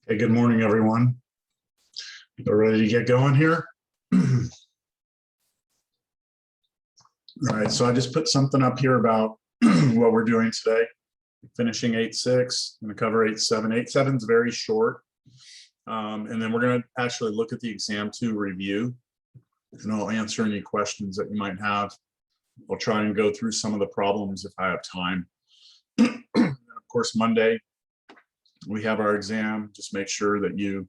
Hey, good morning, everyone. We're ready to get going here. All right, so I just put something up here about what we're doing today. Finishing 8.6, I'm going to cover 8.7. 8.7 is very short. And then we're going to actually look at the exam 2 review, and I'll answer any questions that you might have. I'll try and go through some of the problems if I have time. Of course, Monday, we have our exam. Just make sure that you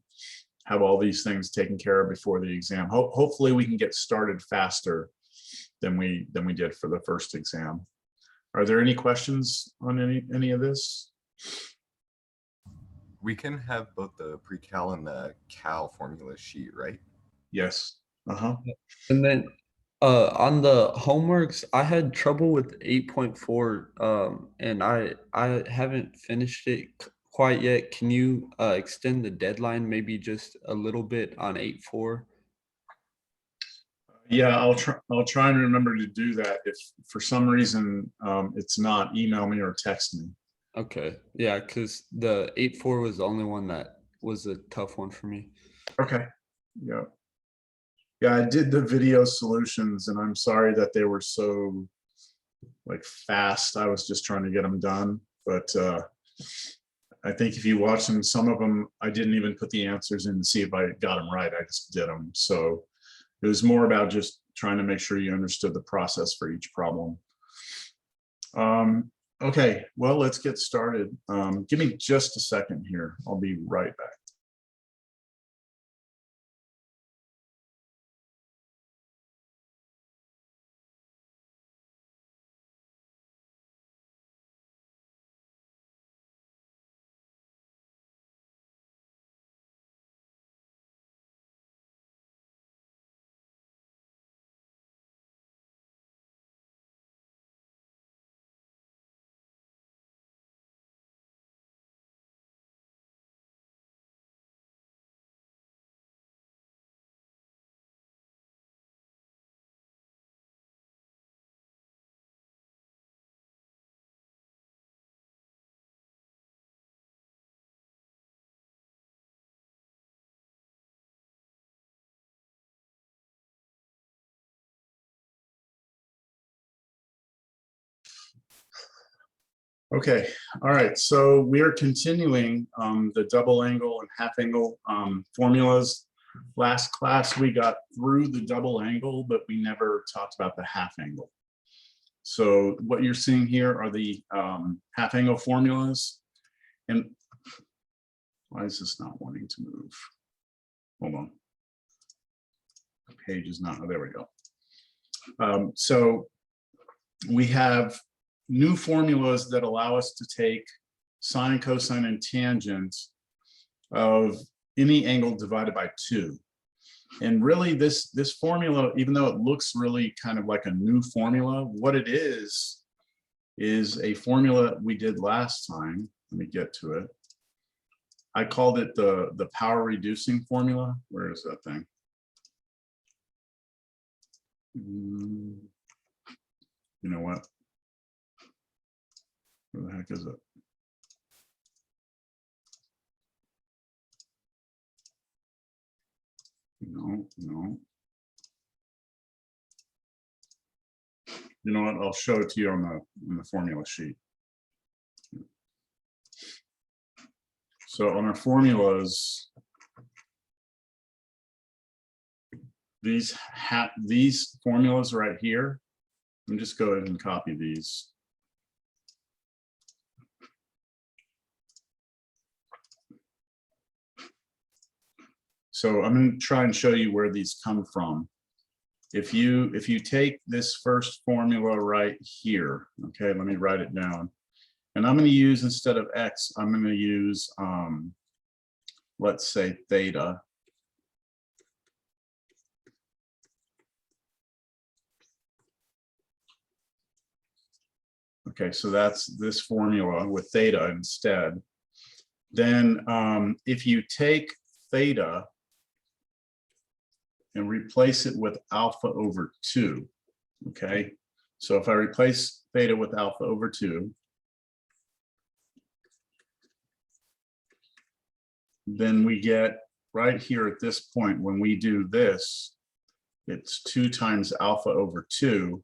have all these things taken care of before the exam. Hopefully we can get started faster than we did for the first exam. Are there any questions on any of this? We can have both the pre-cal and the cal formula sheet, right? Yes. And then on the homeworks, I had trouble with 8.4, and I haven't finished it quite yet. Can you extend the deadline maybe just a little bit on 8.4? Yeah, I'll try and remember to do that. If for some reason it's not, email me or text me. Okay, yeah, because the 8.4 was the only one that was a tough one for me. Okay. Yeah, I did the video solutions, and I'm sorry that they were so fast. I was just trying to get them done, but I think if you watch them, some of them I didn't even put the answers in to see if I got them right. I just did them. So it was more about just trying to make sure you understood the process for each problem. Okay, well, let's get started. Give me just a second here. I'll be right back. Okay, all right, so we are continuing the double angle and half angle formulas. Last class we got through the double angle, but we never talked about the half angle. So what you're seeing here are the half angle formulas. And why is this not wanting to move? Hold on. The page is not, oh, there we go. So we have new formulas that allow us to take sine, cosine, and tangent of any angle divided by 2. And really this formula, even though it looks really kind of like a new formula, what it is a formula we did last time. Let me get to it. I called it the power reducing formula. Where is that thing? You know what? Where the heck is it? No. You know what? I'll show it to you on the formula sheet. So on our formulas, these formulas right here, let me just go ahead and copy these. So I'm going to try and show you where these come from. If you take this first formula right here, okay, let me write it down. And I'm going to use, instead of X, I'm going to use, let's say theta. Okay, so that's this formula with theta instead. Then if you take theta and replace it with alpha over 2, okay? So if I replace theta with alpha over 2, then we get right here at this point, when we do this, it's 2 times alpha over 2.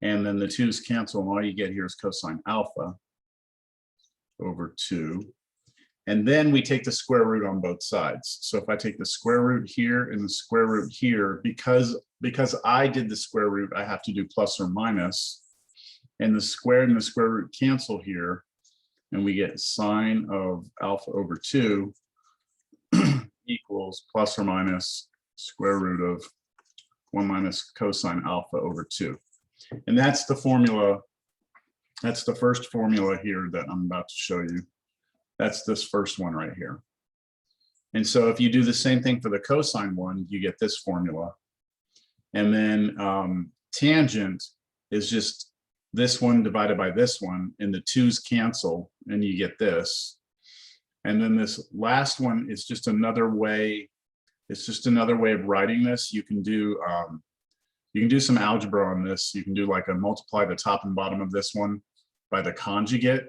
And then the 2's cancel, and all you get here is cosine alpha over 2. And then we take the square root on both sides. So if I take the square root here and the square root here, because I did the square root, I have to do plus or minus. And the square root cancel here. And we get sine of alpha over 2 equals plus or minus square root of 1 minus cosine alpha over 2. And that's the formula. That's the first formula here that I'm about to show you. That's this first one right here. And so if you do the same thing for the cosine one, you get this formula. And then tangent is just this one divided by this one, and the 2's cancel, and you get this. And then this last one is just another way. It's just another way of writing this. You can do some algebra on this. You can do like a multiply the top and bottom of this one by the conjugate,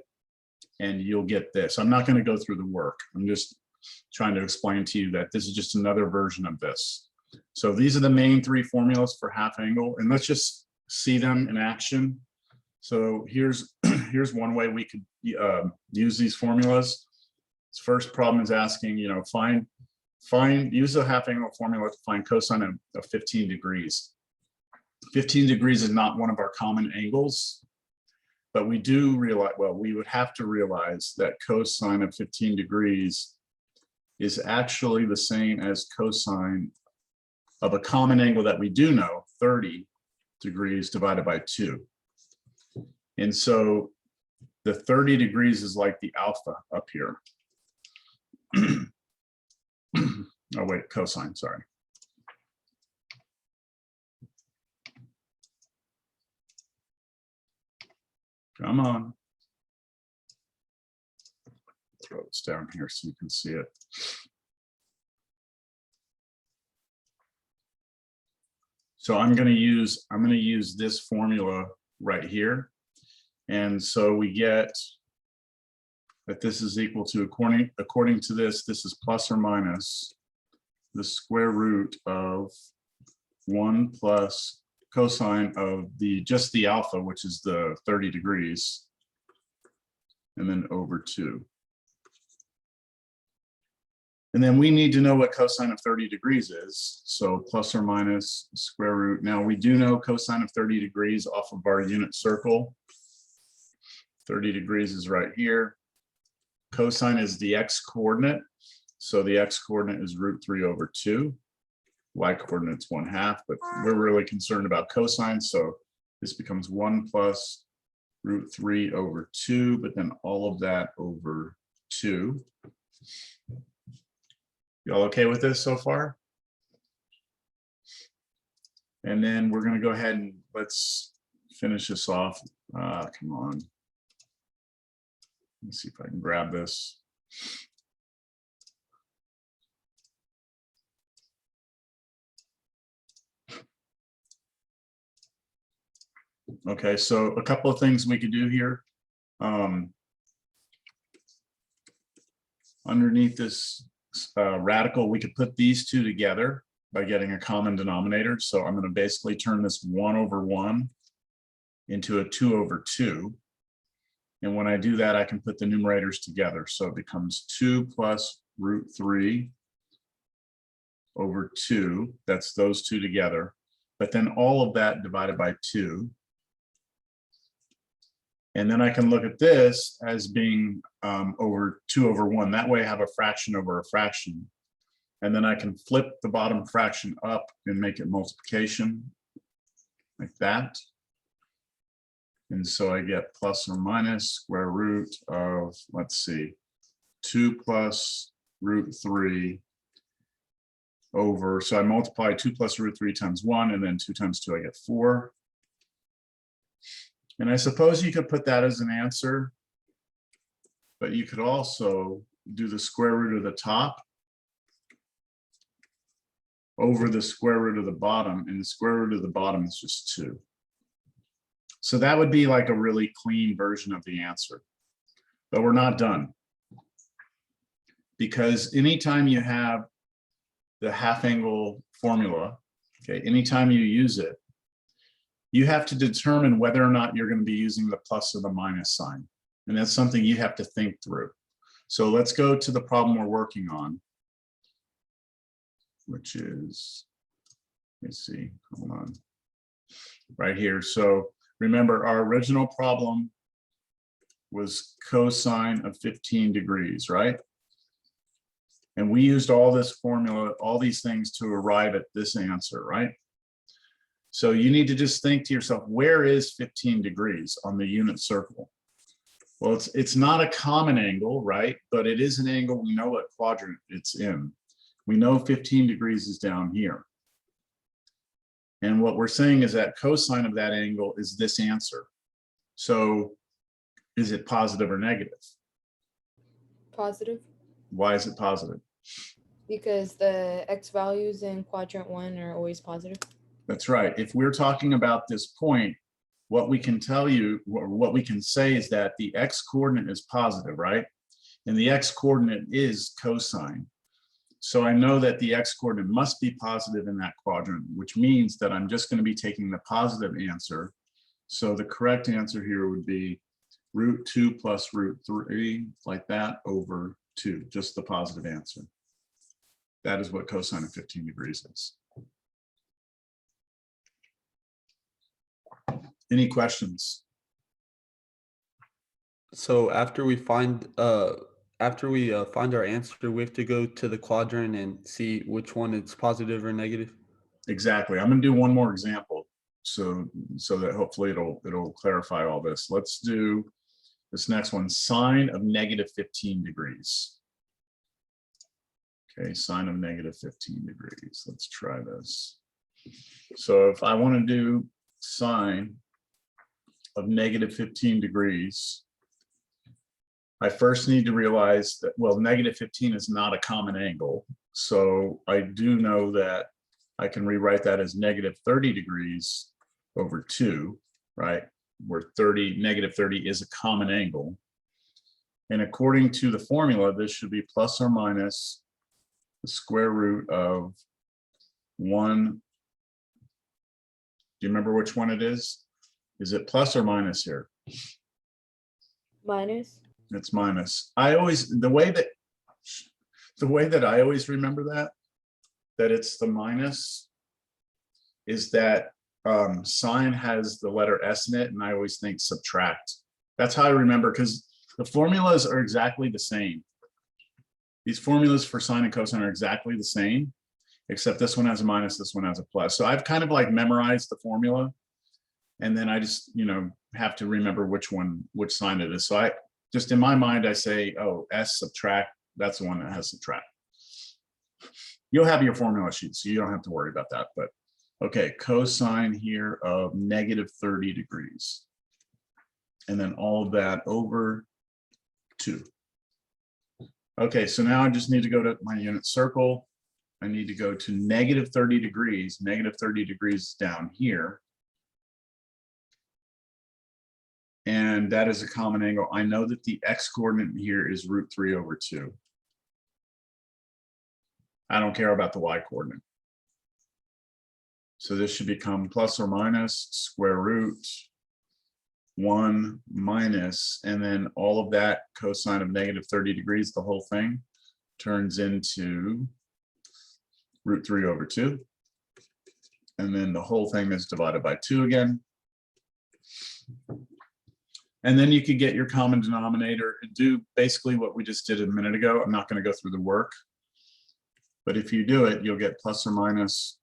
and you'll get this. I'm not going to go through the work. I'm just trying to explain to you that this is just another version of this. So these are the main 3 formulas for half angle, and let's just see them in action. So here's one way we could use these formulas. This first problem is asking, you know, use the half angle formula to find cosine of 15 degrees. 15 degrees is not one of our common angles, but we do realize, well, we would have to realize that cosine of 15 degrees is actually the same as cosine of a common angle that we do know, 30 degrees divided by 2. And so the 30 degrees is like the alpha up here. Oh, wait, cosine, sorry. Come on. Throw this down here so you can see it. So I'm going to use this formula right here. And so we get that this is equal to, according to this is plus or minus the square root of 1 plus cosine of just the alpha, which is the 30 degrees, and then over 2. And then we need to know what cosine of 30 degrees is. So plus or minus square root. Now we do know cosine of 30 degrees off of our unit circle. 30 degrees is right here. Cosine is the x coordinate. So the x coordinate is √3 over 2. Y coordinate's 1/2, but we're really concerned about cosine. So this becomes 1 plus √3 over 2, but then all of that over 2. Y'all okay with this so far? And then we're going to go ahead and let's finish this off. Come on. Let's see if I can grab this. Okay, so a couple of things we could do here. Underneath this radical, we could put these two together by getting a common denominator. So I'm going to basically turn this 1 over 1 into a 2 over 2. And when I do that, I can put the numerators together. So it becomes 2 plus √3 over 2. That's those two together. But then all of that divided by 2. And then I can look at this as being over 2 over 1. That way I have a fraction over a fraction. And then I can flip the bottom fraction up and make it multiplication like that. And so I get plus or minus square root of, let's see, 2 plus √3 over, so I multiply 2 plus √3 times 1, and then 2 times 2, I get 4. And I suppose you could put that as an answer, but you could also do the square root of the top over the square root of the bottom, and the square root of the bottom is just 2. So that would be like a really clean version of the answer, but we're not done. because anytime you have the half angle formula, okay, anytime you use it, you have to determine whether or not you're going to be using the plus or the minus sign. And that's something you have to think through. So let's go to the problem we're working on, which is, let's see, hold on, right here. So remember, our original problem was cosine of 15 degrees, right? And we used all this formula, all these things to arrive at this answer, right? So you need to just think to yourself, where is 15 degrees on the unit circle? Well, it's not a common angle, right? But it is an angle. We know what quadrant it's in. We know 15 degrees is down here. And what we're saying is that cosine of that angle is this answer. So is it positive or negative? Positive, Why is it positive? because the x values in quadrant 1 are always positive. That's right. If we're talking about this point, what we can tell you, or what we can say is that the x coordinate is positive, right? And the x coordinate is cosine. So I know that the x coordinate must be positive in that quadrant, which means that I'm just going to be taking the positive answer. So the correct answer here would be √2 plus √3, like that, over 2, just the positive answer. That is what cosine of 15 degrees is. Any questions? So after we find our answer, we have to go to the quadrant and see which one is positive or negative. Exactly. I'm going to do one more example so that hopefully it'll clarify all this. Let's do this next one, sine of negative 15 degrees. Okay, sine of negative 15 degrees. Let's try this. So if I want to do sine of negative 15 degrees, I first need to realize that, well, negative 15 is not a common angle. So I do know that I can rewrite that as negative 30 degrees over 2, right? Where negative 30 is a common angle. And according to the formula, this should be plus or minus the square root of 1. Do you remember which one it is? Is it plus or minus here? Minus. It's minus. The way that I always remember that it's the minus, is that sine has the letter S in it, and I always think subtract. That's how I remember, because the formulas are exactly the same. These formulas for sine and cosine are exactly the same, except this one has a minus, this one has a plus. So I've kind of like memorized the formula, and then I just, have to remember which sign it is. So I just, in my mind, I say, oh, S subtract, that's the one that has subtract. You'll have your formula sheet, so you don't have to worry about that. But okay, cosine here of negative 30 degrees. And then all of that over 2. Okay, so now I just need to go to my unit circle. I need to go to negative 30 degrees. Negative 30 degrees is down here. And that is a common angle. I know that the x coordinate here is √3 over 2. I don't care about the y coordinate. So this should become plus or minus square root 1 minus, and then all of that cosine of negative 30 degrees, the whole thing turns into √3 over 2. And then the whole thing is divided by 2 again. And then you could get your common denominator and do basically what we just did a minute ago. I'm not going to go through the work, but if you do it, you'll get plus or minus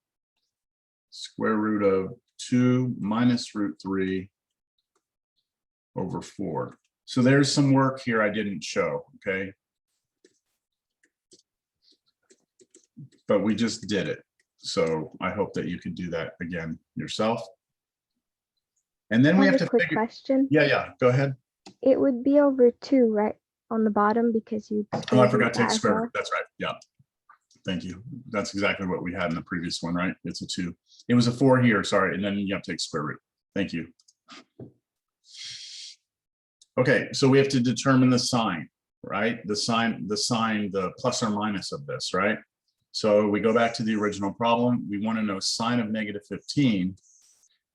square root of 2 minus √3 over 4. So there's some work here I didn't show, okay? But we just did it. So I hope that you can do that again yourself. And then we have to quick figure. question. Yeah, go ahead. It would be over 2, right, on the bottom, because you. Oh, I forgot to take square root. That's right. Yeah. Thank you. That's exactly what we had in the previous one, right? It's a 2. It was a 4 here, sorry, and then you have to take square root. Thank you. Okay, so we have to determine the sine. right? The plus or minus of this, right? So we go back to the original problem. We want to know sine of -15.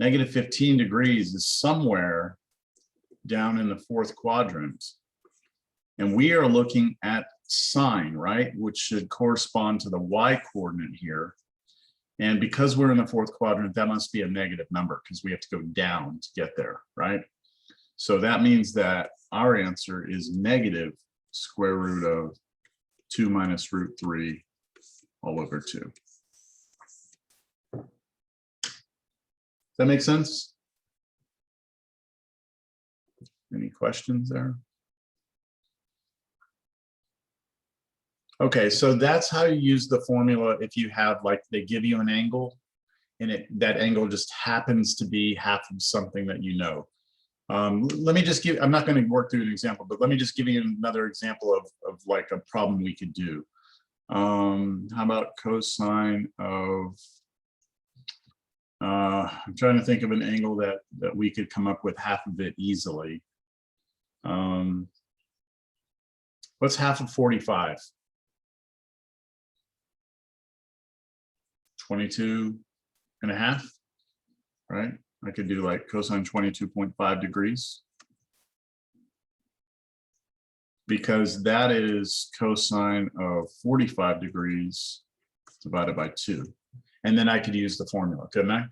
-15 degrees is somewhere down in the fourth quadrant. And we are looking at sine, right? Which should correspond to the y coordinate here. And because we're in the fourth quadrant, that must be a negative number because we have to go down to get there, right? So that means that our answer is negative square root of 2 minus root 3 all over 2. Does that make sense? Any questions there? Okay, so that's how you use the formula if you have, like, they give you an angle and that angle just happens to be half of something that you know. Let me just give, I'm not going to work through an example, but let me just give you another example of like a problem we could do. How about cosine of, I'm trying to think of an angle that we could come up with half of it easily. What's half of 45? 22 and a half, right? I could do like cosine 22.5 degrees. Because that is cosine of 45 degrees divided by 2. And then I could use the formula, couldn't I?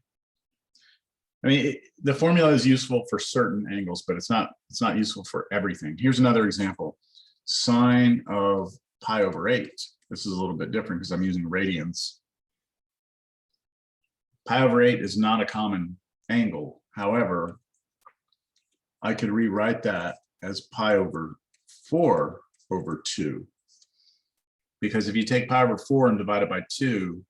I mean, the formula is useful for certain angles, but it's not useful for everything. Here's another example. Sine of pi over 8. This is a little bit different because I'm using radians. Pi over 8 is not a common angle. However, I could rewrite that as pi over 4 over 2. Because if you take pi over 4 and divide it by 2,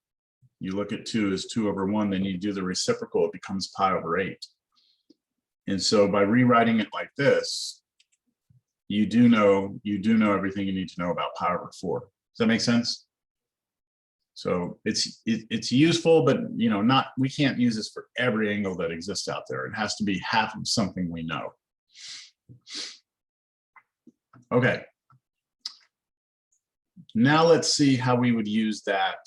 you look at 2 as 2 over 1, then you do the reciprocal, it becomes pi over 8. And so by rewriting it like this, you do know everything you need to know about pi over 4. Does that make sense? So it's useful, but we can't use this for every angle that exists out there. It has to be half of something we know. Okay. Now let's see how we would use that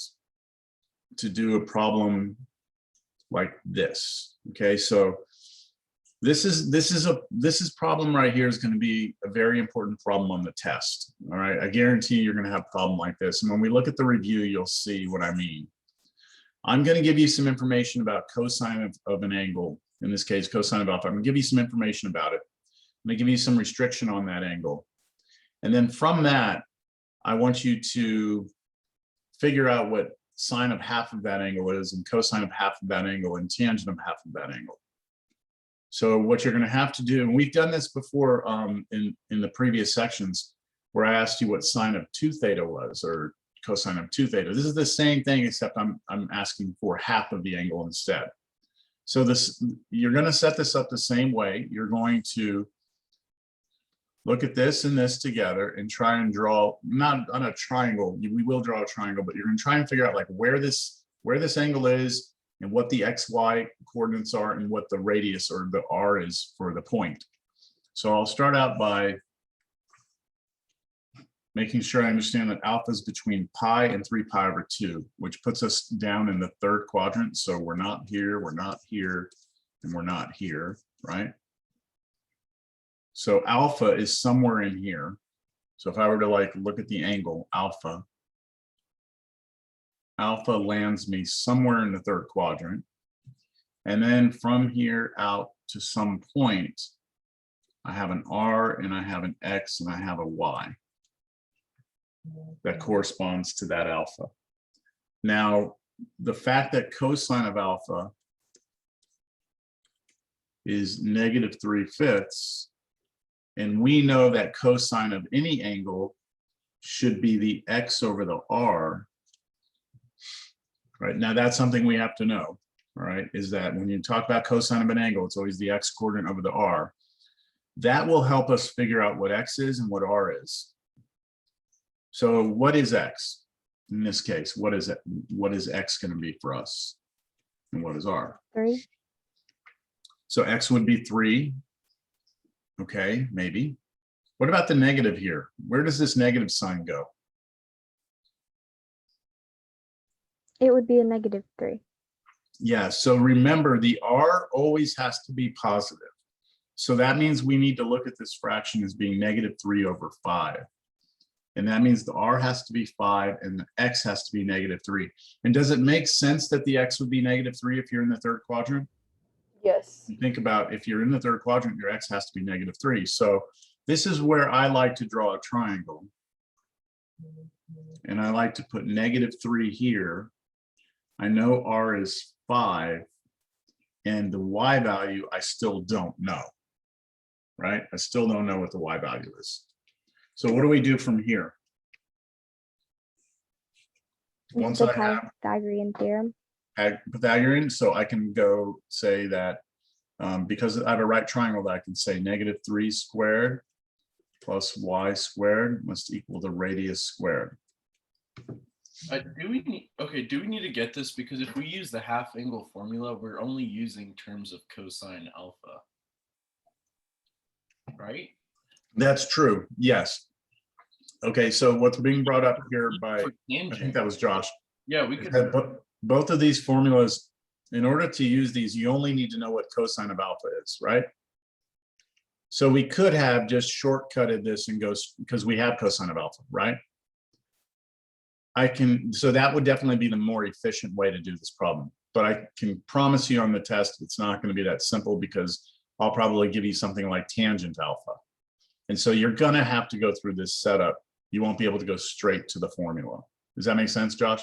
to do a problem like this. Okay, so this problem right here is going to be a very important problem on the test. All right, I guarantee you're going to have a problem like this. And when we look at the review, you'll see what I mean. I'm going to give you some information about cosine of an angle, in this case, cosine of alpha. I'm going to give you some information about it. I'm going to give you some restriction on that angle. And then from that, I want you to figure out what sine of half of that angle is and cosine of half of that angle and tangent of half of that angle. So what you're going to have to do, and we've done this before in the previous sections, where I asked you what sine of 2 theta was, or cosine of 2 theta. This is the same thing, except I'm asking for half of the angle instead. So you're going to set this up the same way. You're going to look at this and this together and try and draw, not on a triangle, we will draw a triangle, but you're going to try and figure out like where this angle is and what the XY coordinates are and what the radius or the R is for the point. So I'll start out by making sure I understand that alpha is between pi and 3 pi over 2, which puts us down in the third quadrant. So we're not here, and we're not here, right? So alpha is somewhere in here. So if I were to like look at the angle alpha lands me somewhere in the third quadrant. And then from here out to some point, I have an R and I have an X and I have a Y that corresponds to that alpha. Now, the fact that cosine of alpha is -3/5, and we know that cosine of any angle should be the X over the R. Right now, that's something we have to know, all right, is that when you talk about cosine of an angle, it's always the X coordinate over the R. That will help us figure out what X is and what R is. So what is X? In this case, what is it? What is X going to be for us? And what is R? 3. So X would be 3. Okay, maybe. What about the negative here? Where does this negative sign go? It would be a -3. Yeah, so remember the R always has to be positive. So that means we need to look at this fraction as being -3/5. And that means the R has to be 5 and the X has to be -3. And does it make sense that the X would be -3 if you're in the third quadrant? Yes. Think about if you're in the third quadrant, your X has to be -3. So this is where I like to draw a triangle. And I like to put -3 here. I know R is 5 and the Y value I still don't know, right? I still don't know what the Y value is. So what do we do from here? Once The I have Pythagorean theorem. Pythagorean, so I can go say that because I have a right triangle that I can say -3 squared plus y squared must equal the radius squared. Do we need to get this? Because if we use the half angle formula, we're only using terms of cosine alpha, right? That's true, yes. Okay, so what's being brought up here by, For I think tangent, that was Josh, yeah, we is could. that both of these formulas, in order to use these, you only need to know what cosine of alpha is, right? So we could have just shortcutted this and goes, because we have cosine of alpha, right? So that would definitely be the more efficient way to do this problem. But I can promise you on the test, it's not going to be that simple because I'll probably give you something like tangent alpha. And so you're going to have to go through this setup. You won't be able to go straight to the formula. Does that make sense, Josh?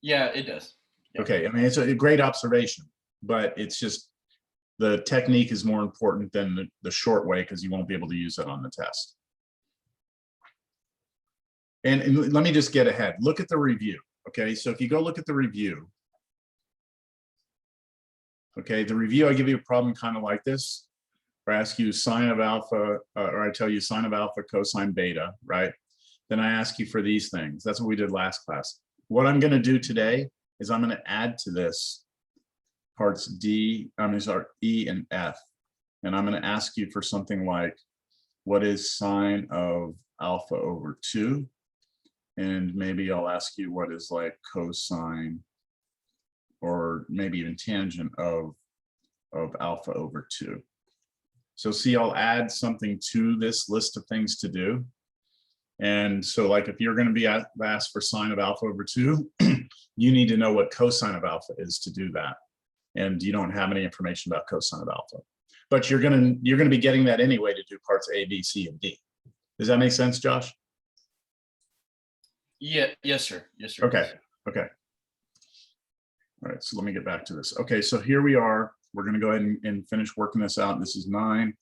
Yeah, it does. Yeah. Okay, I mean, it's a great observation, but it's just the technique is more important than the short way because you won't be able to use it on the test. And let me just get ahead. Look at the review. Okay, so if you go look at the review, okay, the review, I give you a problem kind of like this, or I ask you sine of alpha, or I tell you sine of alpha, cosine beta, right? Then I ask you for these things. That's what we did last class. What I'm going to do today is I'm going to add to this parts E and F. And I'm going to ask you for something like, what is sine of alpha over 2? And maybe I'll ask you what is like cosine or maybe even tangent of alpha over 2. So see, I'll add something to this list of things to do. And so like if you're going to be asked for sine of alpha over 2, you need to know what cosine of alpha is to do that. And you don't have any information about cosine of alpha. But you're going to be getting that anyway to do parts A, B, C, and D. Does that make sense, Josh? Yeah, yes, sir. Yes, sir. Okay, okay. All right, so let me get back to this. Okay, so here we are. We're going to go ahead and finish working this out. This is 9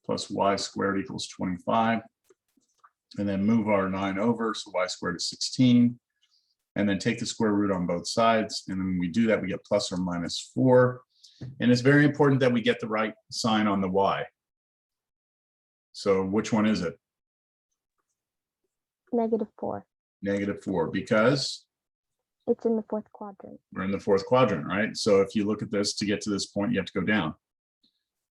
plus y squared equals 25. And then move our 9 over, so y squared is 16. And then take the square root on both sides. And then when we do that, we get plus or minus 4. And it's very important that we get the right sign on the y. So which one is it? -4. -4, because It's in the fourth quadrant. we're in the fourth quadrant, right? So if you look at this, to get to this point, you have to go down.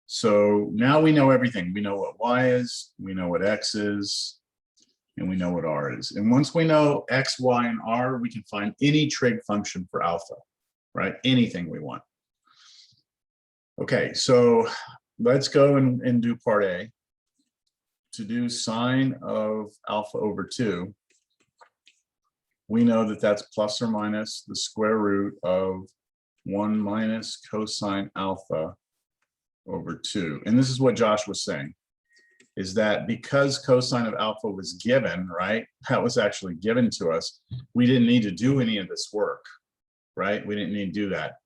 So now we know everything. We know what y is, we know what x is, and we know what r is. And once we know x, y, and r, we can find any trig function for alpha, right? Anything we want. Okay, so let's go and do part A. To do sine of alpha over 2, we know that that's plus or minus the square root of 1 minus cosine alpha over 2. And this is what Josh was saying, is that because cosine of alpha was given, right, that was actually given to us, we didn't need to do any of this work, right? We didn't need to do that.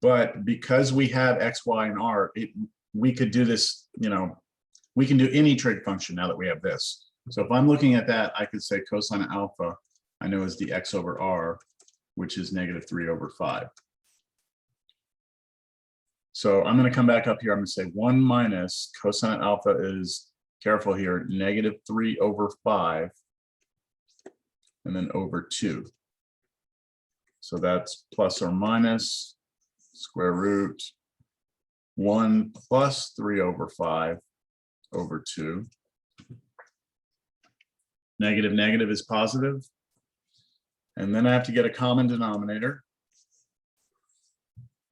But because we have x, y, and r, we could do this, you know, we can do any trig function now that we have this. So if I'm looking at that, I could say cosine of alpha, I know is the x over r, which is -3/5. So I'm going to come back up here. I'm going to say 1 minus cosine of alpha is, careful here, -3/5, and then over 2. So that's plus or minus square root 1 plus 3/5 over 2. Negative negative is positive. And then I have to get a common denominator.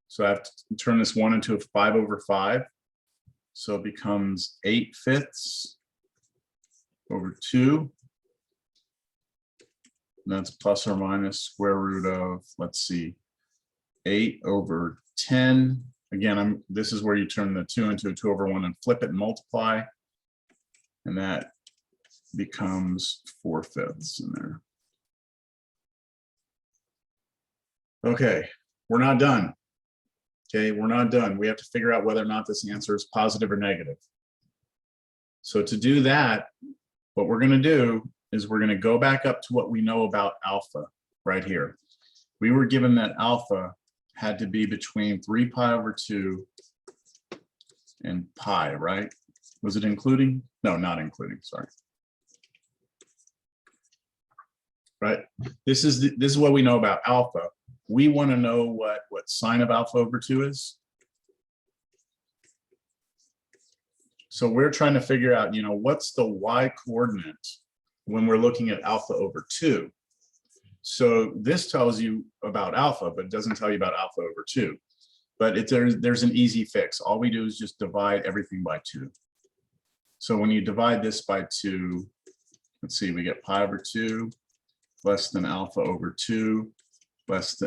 So I have to turn this 1 into a 5 over 5. So it becomes 8/5 over 2. And that's plus or minus square root of, let's see, 8 over 10. Again, this is where you turn the 2 into a 2 over 1 and flip it and multiply. And that becomes 4/5 in there. Okay, we're not done. Okay, we're not done. We have to figure out whether or not this answer is positive or negative. So to do that, what we're going to do is we're going to go back up to what we know about alpha right here. We were given that alpha had to be between 3 pi over 2 and pi, right? Was it including? No, not including, sorry. Right? This is what we know about alpha. We want to know what sine of alpha over 2 is. So we're trying to figure out, what's the y coordinate when we're looking at alpha over 2. So this tells you about alpha, but it doesn't tell you about alpha over 2. But there's an easy fix. All we do is just divide everything by 2. So when you divide this by 2, let's see, we get pi over 2 less than alpha over 2 less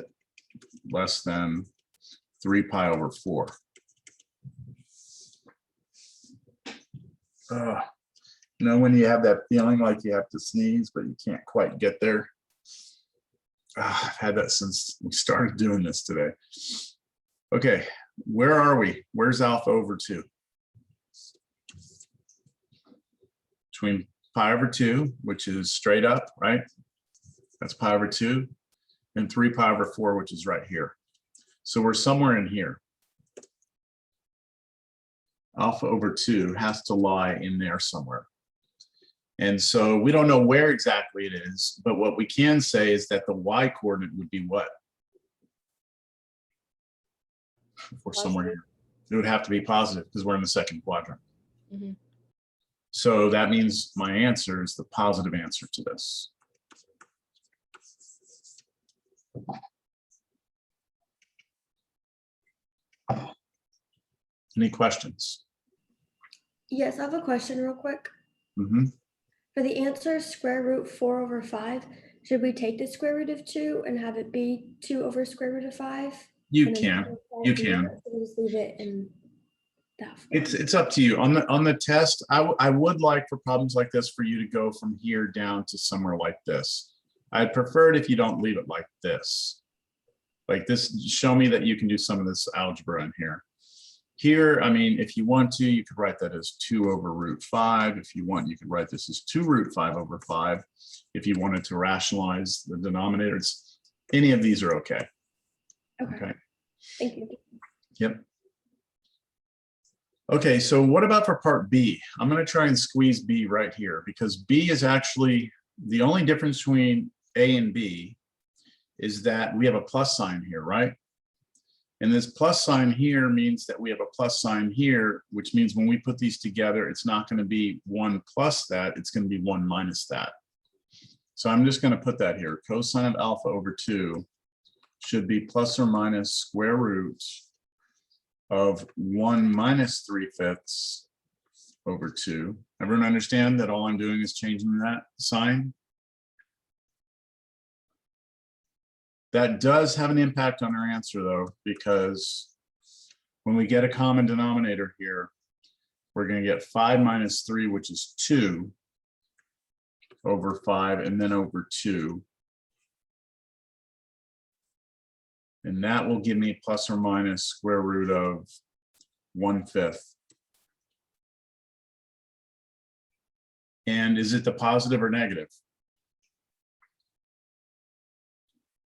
than 3 pi over 4. When you have that feeling like you have to sneeze, but you can't quite get there. I've had that since we started doing this today. Okay, where are we? Where's alpha over 2? Between pi over 2, which is straight up, right? That's pi over 2, and 3 pi over 4, which is right here. So we're somewhere in here. Alpha over 2 has to lie in there somewhere. And so we don't know where exactly it is, but what we can say is that the y coordinate would be what? If we're somewhere here. It would have to be positive because we're in the second quadrant. Mhm. So that means my answer is the positive answer to this. Any questions? Yes, I have a question real quick. Mm-hmm. For the answer square root 4 over 5, should we take the square root of 2 and have it be 2 over square root of 5? You And then can. You can. Just leave it in that form. It's up to you. On the test, I would like for problems like this for you to go from here down to somewhere like this. I'd prefer it if you don't leave it like this. Like this, show me that you can do some of this algebra in here. Here, I mean, if you want to, you could write that as 2 over root 5. If you want, you could write this as 2 root 5 over 5. If you wanted to rationalize the denominators, any of these are okay. Okay. Thank you. Yep. Okay, so what about for part B? I'm going to try and squeeze B right here because B is actually the only difference between A and B is that we have a plus sign here, right? And this plus sign here means that we have a plus sign here, which means when we put these together, it's not going to be 1 plus that, it's going to be 1 minus that. So I'm just going to put that here. Cosine of alpha over 2 should be plus or minus square root of 1 minus 3/5 over 2. Everyone understand that all I'm doing is changing that sign? That does have an impact on our answer though, because when we get a common denominator here, we're going to get 5 minus 3, which is 2 over 5 and then over 2. And that will give me plus or minus square root of 1/5. And is it the positive or negative?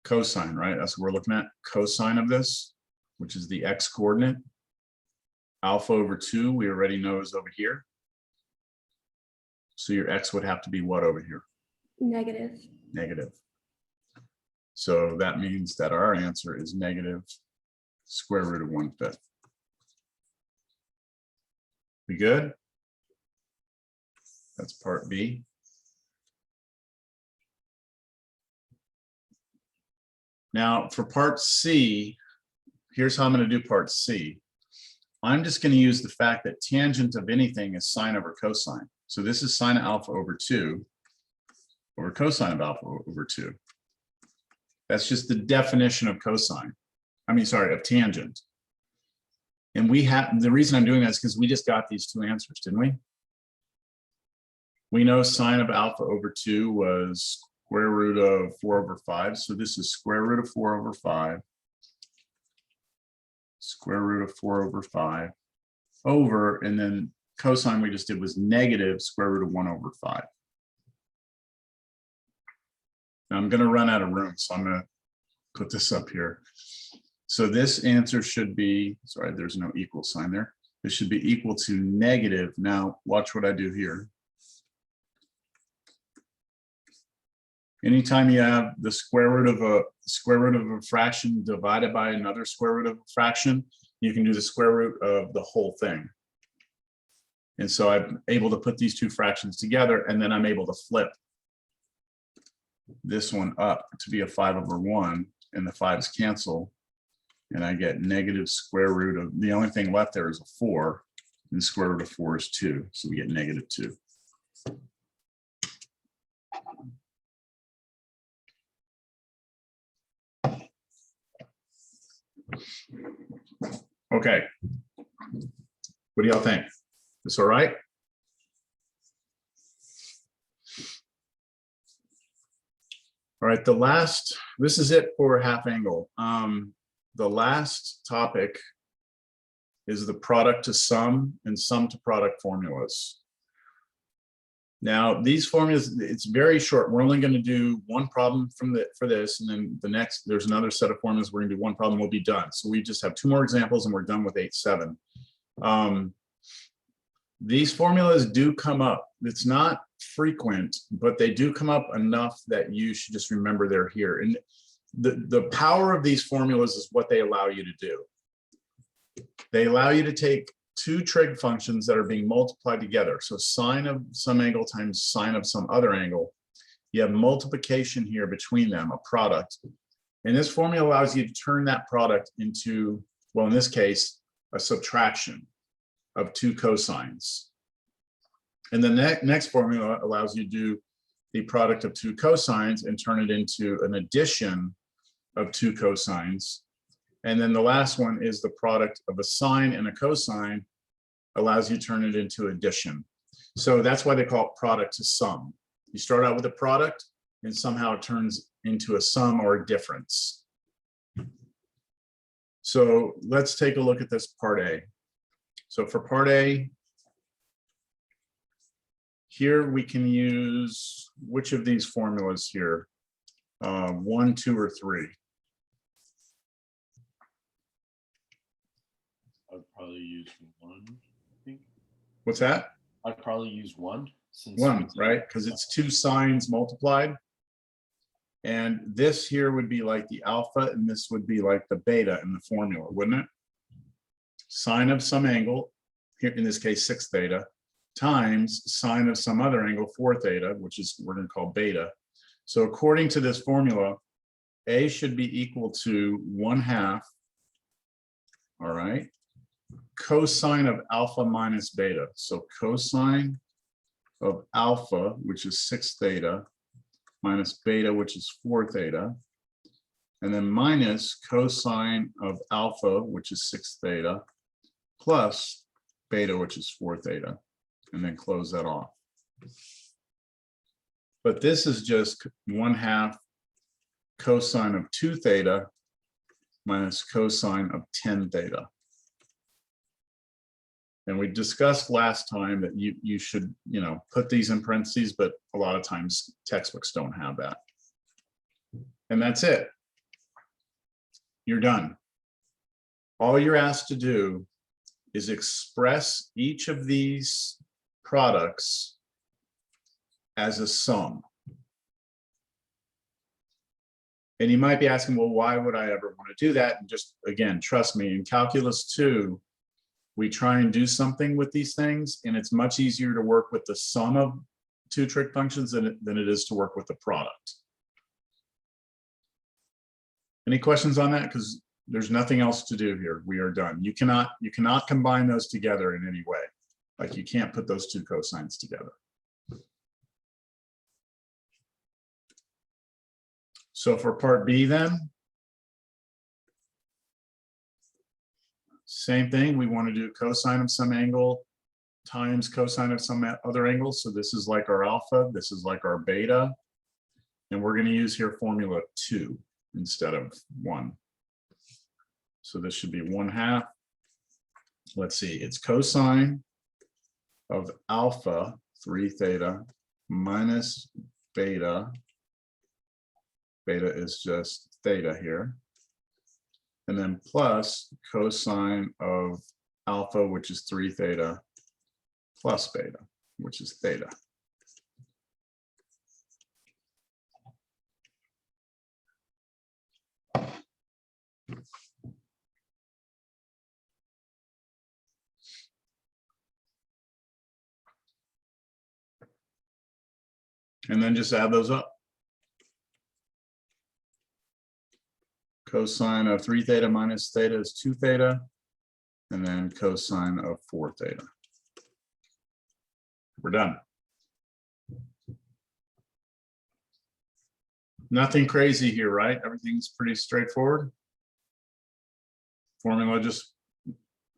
Cosine, right? That's what we're looking at. Cosine of this, which is the x coordinate. Alpha over 2, we already know is over here. So your x would have to be what over here? Negative. Negative. So that means that our answer is negative square root of 1/5. We good? That's part B. Now for part C, here's how I'm going to do part C. I'm just going to use the fact that tangent of anything is sine over cosine. So this is sine of alpha over 2 over cosine of alpha over 2. That's just the definition of cosine. I mean, sorry, of tangent. And we have, the reason I'm doing that is because we just got these two answers, didn't we? We know sine of alpha over 2 was square root of 4 over 5. So this is square root of 4 over 5. Square root of 4 over 5 over, and then cosine we just did was negative square root of 1 over 5. Now I'm going to run out of room, so I'm going to put this up here. So this answer should be, sorry, there's no equal sign there. This should be equal to negative. Now watch what I do here. Anytime you have the square root of a fraction divided by another square root of a fraction, you can do the square root of the whole thing. And so I'm able to put these two fractions together, and then I'm able to flip this one up to be a 5 over 1, and the 5's cancel. And I get negative square root of, the only thing left there is a 4, and the square root of 4 is 2. So we get negative 2. Okay. What do y'all think? This all right? All right, this is it for half angle. The last topic is the product to sum and sum to product formulas. Now, these formulas, it's very short. We're only going to do one problem for this, and then the next, there's another set of formulas. We're going to do one problem, we'll be done. So we just have 2 more examples and we're done with 8-7. These formulas do come up. It's not frequent, but they do come up enough that you should just remember they're here. And the power of these formulas is what they allow you to do. They allow you to take 2 trig functions that are being multiplied together. So sine of some angle times sine of some other angle. You have multiplication here between them, a product. And this formula allows you to turn that product into, well, in this case, a subtraction of 2 cosines. And the next formula allows you to do the product of 2 cosines and turn it into an addition of 2 cosines. And then the last one is the product of a sine and a cosine, allows you to turn it into addition. So that's why they call it product to sum. You start out with a product and somehow it turns into a sum or a difference. So let's take a look at this part A. So for part A, here we can use which of these formulas here? 1, 2, or 3? I'd probably use 1, I think. What's that? I'd probably use 1. Since 1, right? Because it's 2 sines multiplied. And this here would be like the alpha, and this would be like the beta in the formula, wouldn't it? Sine of some angle, here in this case 6 theta, times sine of some other angle 4 theta, which is we're going to call beta. So according to this formula, A should be equal to 1/2, all right, cosine of alpha minus beta. So cosine of alpha, which is 6 theta, minus beta, which is 4 theta, and then minus cosine of alpha, which is 6 theta, plus beta, which is 4 theta, and then close that off. But this is just 1/2 cosine of 2 theta minus cosine of 10 theta. And we discussed last time that you should, put these in parentheses, but a lot of times textbooks don't have that. And that's it. You're done. All you're asked to do is express each of these products as a sum. And you might be asking, well, why would I ever want to do that? And just, again, trust me, in Calculus 2, we try and do something with these things, and it's much easier to work with the sum of two trig functions than it is to work with the product. Any questions on that? Because there's nothing else to do here. We are done. You cannot combine those together in any way. Like you can't put those two cosines together. So for part B then, same thing. We want to do cosine of some angle times cosine of some other angle. So this is like our alpha, this is like our beta. And we're going to use here formula 2 instead of 1. So this should be 1/2. Let's see, it's cosine of alpha 3 theta minus beta. Beta is just theta here. And then plus cosine of alpha, which is 3 theta, plus beta, which is theta. And then just add those up. Cosine of 3 theta minus theta is 2 theta, and then cosine of 4 theta. We're done. Nothing crazy here, right? Everything's pretty straightforward. Formula just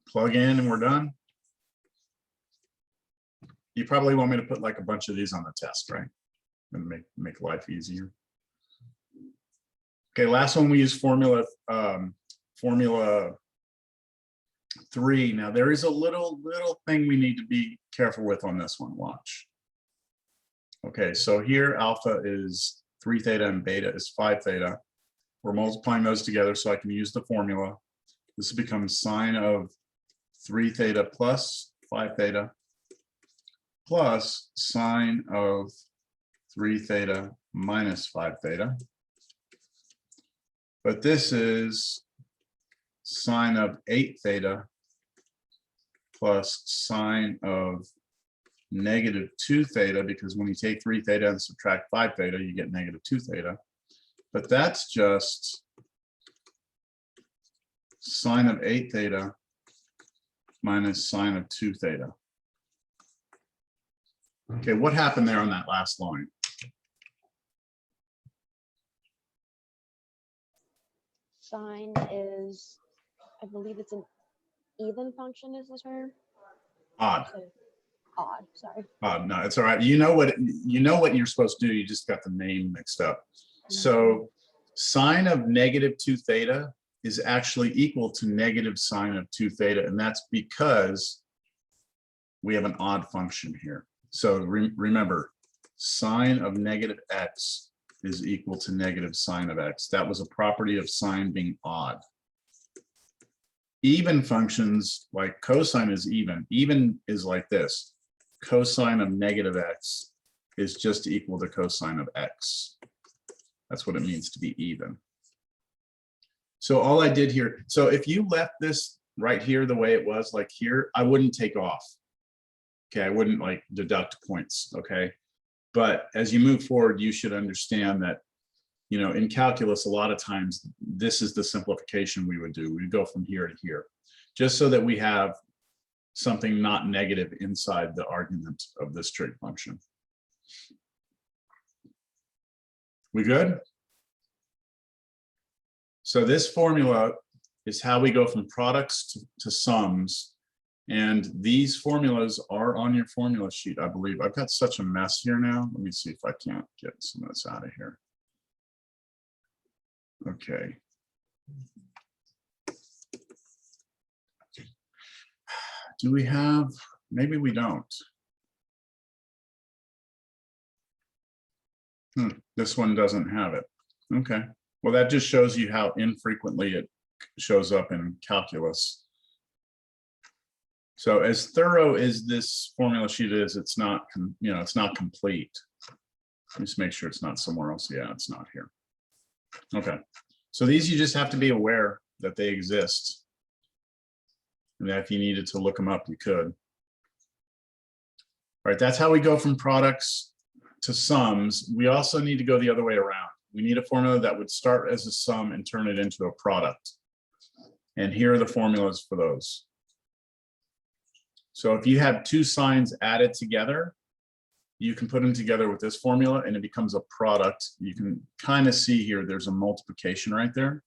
plug in and we're done. You probably want me to put like a bunch of these on the test, right? And make life easier. Okay, last one we use formula 3. Now there is a little thing we need to be careful with on this one. Watch. Okay, so here alpha is 3 theta and beta is 5 theta. We're multiplying those together so I can use the formula. This becomes sine of 3 theta plus 5 theta plus sine of 3 theta minus 5 theta. But this is sine of 8 theta plus sine of negative 2 theta, because when you take 3 theta and subtract 5 theta, you get negative 2 theta. But that's just sine of 8 theta minus sine of 2 theta. Okay, what happened there on that last line? Sine is, I believe it's an even function is the term. Odd. So, odd, sorry. No, it's all right. You know what you're supposed to do. You just got the name mixed up. So sine of negative 2 theta is actually equal to negative sine of 2 theta. And that's because we have an odd function here. So remember, sine of negative x is equal to negative sine of x. That was a property of sine being odd. Even functions like cosine is even. Even is like this. Cosine of negative x is just equal to cosine of x. That's what it means to be even. So all I did here, so if you left this right here the way it was, like here, I wouldn't take off. Okay, I wouldn't like deduct points, okay? But as you move forward, you should understand that, you know, in calculus, a lot of times, this is the simplification we would do. We'd go from here to here, just so that we have something not negative inside the argument of this trig function. We good? So this formula is how we go from products to sums. And these formulas are on your formula sheet, I believe. I've got such a mess here now. Let me see if I can't get some of this out of here. Okay. Do we have, maybe we don't. This one doesn't have it. Okay. Well, that just shows you how infrequently it shows up in calculus. So as thorough as this formula sheet is, it's not, you know, it's not complete. Just make sure it's not somewhere else. Yeah, it's not here. Okay. So these you just have to be aware that they exist. And that if you needed to look them up, you could. All right, that's how we go from products to sums, we also need to go the other way around. We need a formula that would start as a sum and turn it into a product. And here are the formulas for those. So if you have two signs added together, you can put them together with this formula and it becomes a product. You can kind of see here, there's a multiplication right there.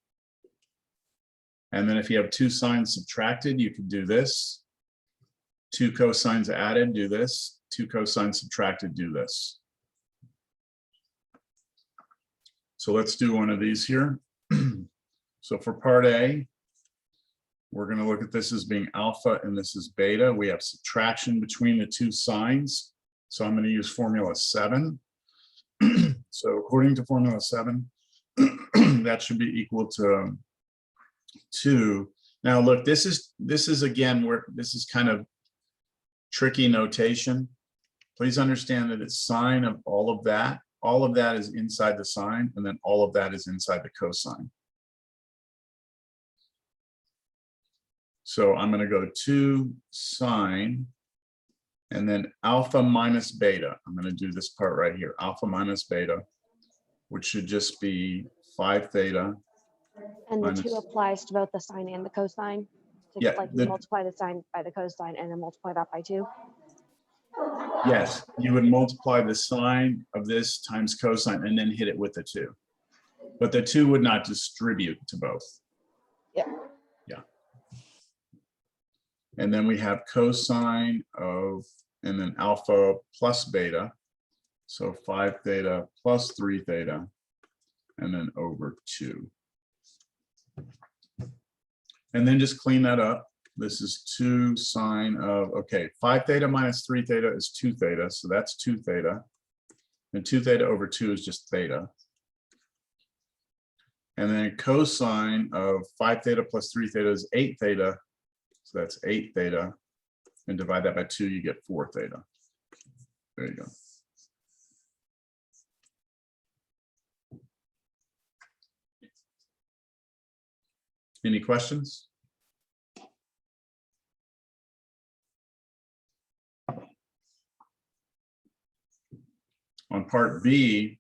And then if you have two signs subtracted, you could do this. Two cosines added, do this. Two cosines subtracted, do this. So let's do one of these here. So for part A, we're going to look at this as being alpha and this is beta. We have subtraction between the two signs. So I'm going to use formula 7. So according to formula 7, that should be equal to 2. Now look, this is again where this is kind of tricky notation. Please understand that it's sine of all of that. All of that is inside the sine, and then all of that is inside the cosine. So I'm going to go to sine, and then alpha minus beta. I'm going to do this part right here, alpha minus beta, which should just be 5 theta. And the minus- 2 applies to both the sine and the cosine. So Yeah, like you multiply the sine by the cosine and then multiply that by 2. Yes, you would multiply the sine of this times cosine and then hit it with the 2. But the 2 would not distribute to both. Yeah. Yeah. And then we have cosine of, and then alpha plus beta. So 5 theta plus 3 theta, and then over 2. And then just clean that up. This is 2 sine of, okay, 5 theta minus 3 theta is 2 theta. So that's 2 theta. And 2 theta over 2 is just theta. And then cosine of 5 theta plus 3 theta is 8 theta. So that's 8 theta. And divide that by 2, you get 4 theta. There you go. Any questions? On part B,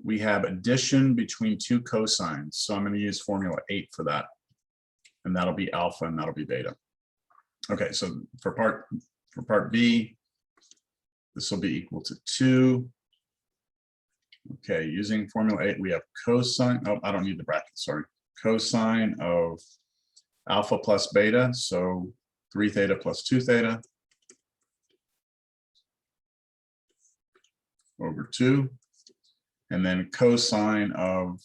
we have addition between two cosines. So I'm going to use formula 8 for that. And that'll be alpha and that'll be beta. Okay, so for part B, this will be equal to 2. Okay, using formula 8, we have cosine. Oh, I don't need the bracket, sorry. Cosine of alpha plus beta. So 3 theta plus 2 theta. Over 2, and then cosine of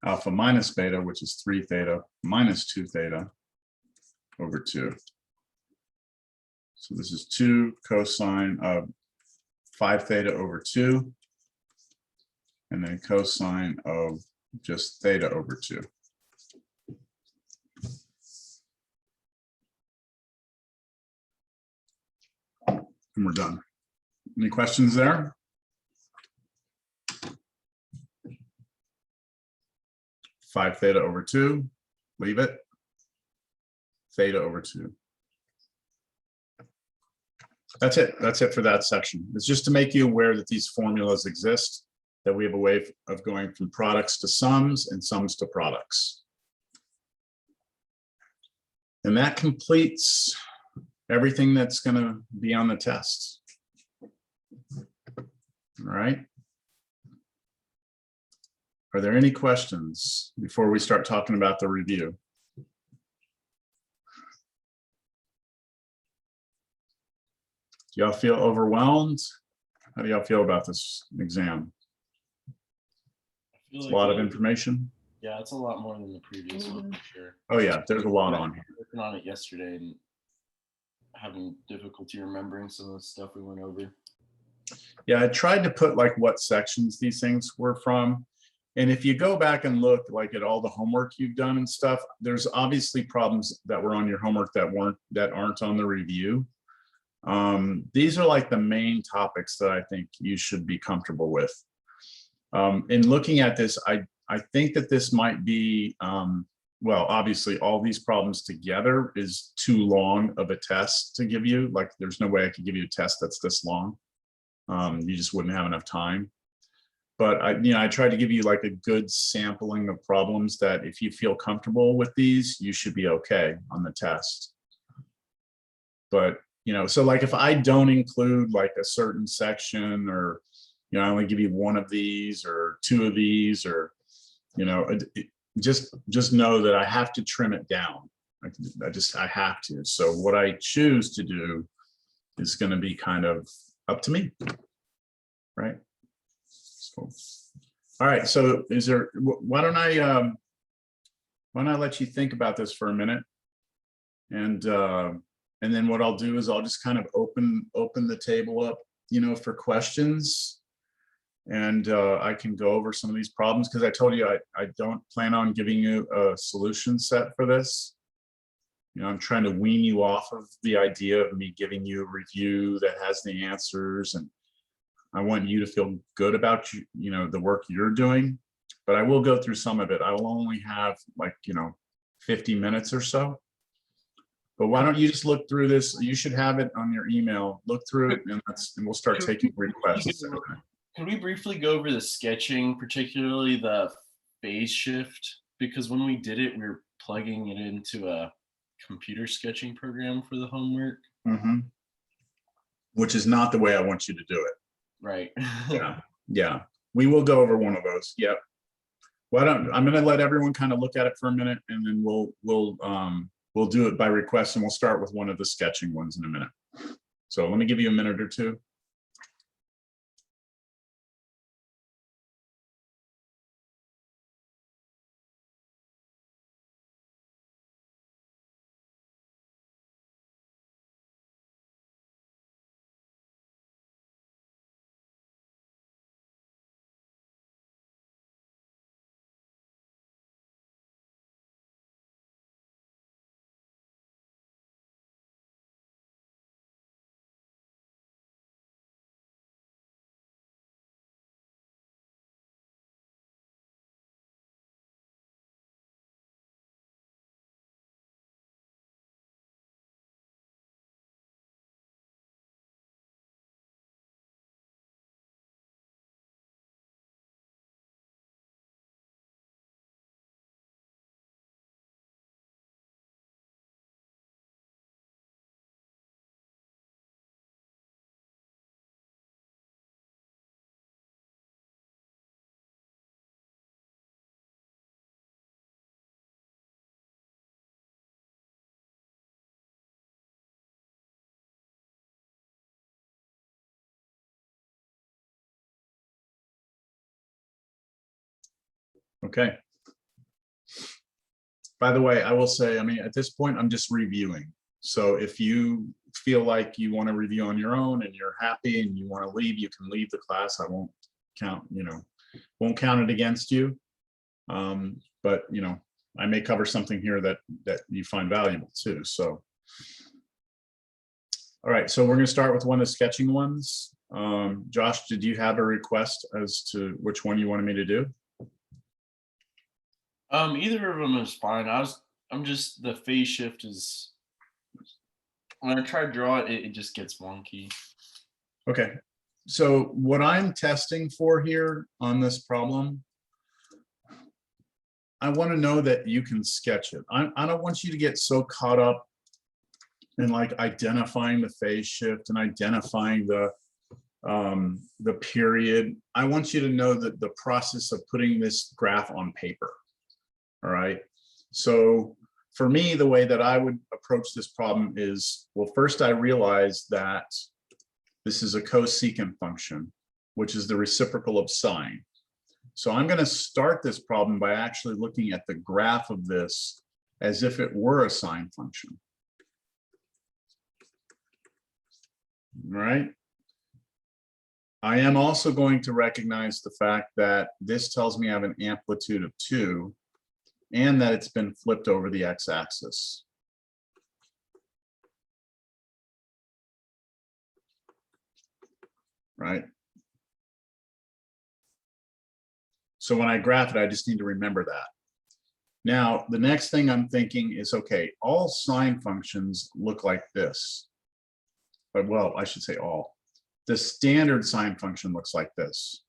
alpha minus beta, which is 3 theta minus 2 theta over 2. So this is 2 cosine of 5 theta over 2, and then cosine of just theta over 2. And we're done. Any questions there? Five theta over 2, leave it. Theta over 2. That's it. That's it for that section. It's just to make you aware that these formulas exist, that we have a way of going from products to sums and sums to products. And that completes everything that's going to be on the test. All right. Are there any questions before we start talking about the review? Do y'all feel overwhelmed? How do y'all feel about this exam? It's a lot of information. Yeah, it's a lot more than the previous one for sure. Oh yeah, there's a lot on here. Working on it yesterday and having difficulty remembering some of the stuff we went over. Yeah, I tried to put like what sections these things were from. And if you go back and look like at all the homework you've done and stuff, there's obviously problems that were on your homework that aren't on the review. These are like the main topics that I think you should be comfortable with. In looking at this, I think that this might be, well, obviously all these problems together is too long of a test to give you. Like there's no way I could give you a test that's this long. You just wouldn't have enough time. But I tried to give you like a good sampling of problems that if you feel comfortable with these, you should be okay on the test. But, so like if I don't include like a certain section, or, I only give you one of these or two of these, or, just know that I have to trim it down. I have to. So what I choose to do is going to be kind of up to me, right? So, all right. So why don't I let you think about this for a minute, and then what I'll do is I'll just kind of open the table up, for questions, and I can go over some of these problems, because I told you I don't plan on giving you a solution set for this. I'm trying to wean you off of the idea of me giving you a review that has the answers, and I want you to feel good about the work you're doing. But I will go through some of it. I will only have like 50 minutes or so. But why don't you just look through this? You should have it on your email. Look through it, and we'll start taking requests. Can we briefly go over the sketching, particularly the phase shift? Because when we did it, we were plugging it into a computer sketching program for the homework. Mm-hmm. Which is not the way I want you to do it. Right. Yeah. We will go over one of those. Yep. I'm going to let everyone kind of look at it for a minute, and then we'll do it by request, and we'll start with one of the sketching ones in a minute. So let me give you a minute or two. Okay. By the way, I will say, at this point, I'm just reviewing. So if you feel like you want to review on your own and you're happy and you want to leave, you can leave the class. I won't count, won't count it against you. But, I may cover something here that you find valuable too. So, all right, so we're going to start with one of the sketching ones. Josh, did you have a request as to which one you wanted me to do? Either of them is fine. I'm just, the phase shift is, when I try to draw it, it just gets wonky. Okay, so what I'm testing for here on this problem, I want to know that you can sketch it. I don't want you to get so caught up in like identifying the phase shift and identifying the period. I want you to know that the process of putting this graph on paper. All right. So for me, the way that I would approach this problem is, well, first I realize that this is a cosecant function, which is the reciprocal of sine. So I'm going to start this problem by actually looking at the graph of this as if it were a sine function. All right. I am also going to recognize the fact that this tells me I have an amplitude of 2 and that it's been flipped over the x-axis. Right. So when I graph it, I just need to remember that. Now, the next thing I'm thinking is, okay, all sine functions look like this. But, well, I should say all. The standard sine function looks like this.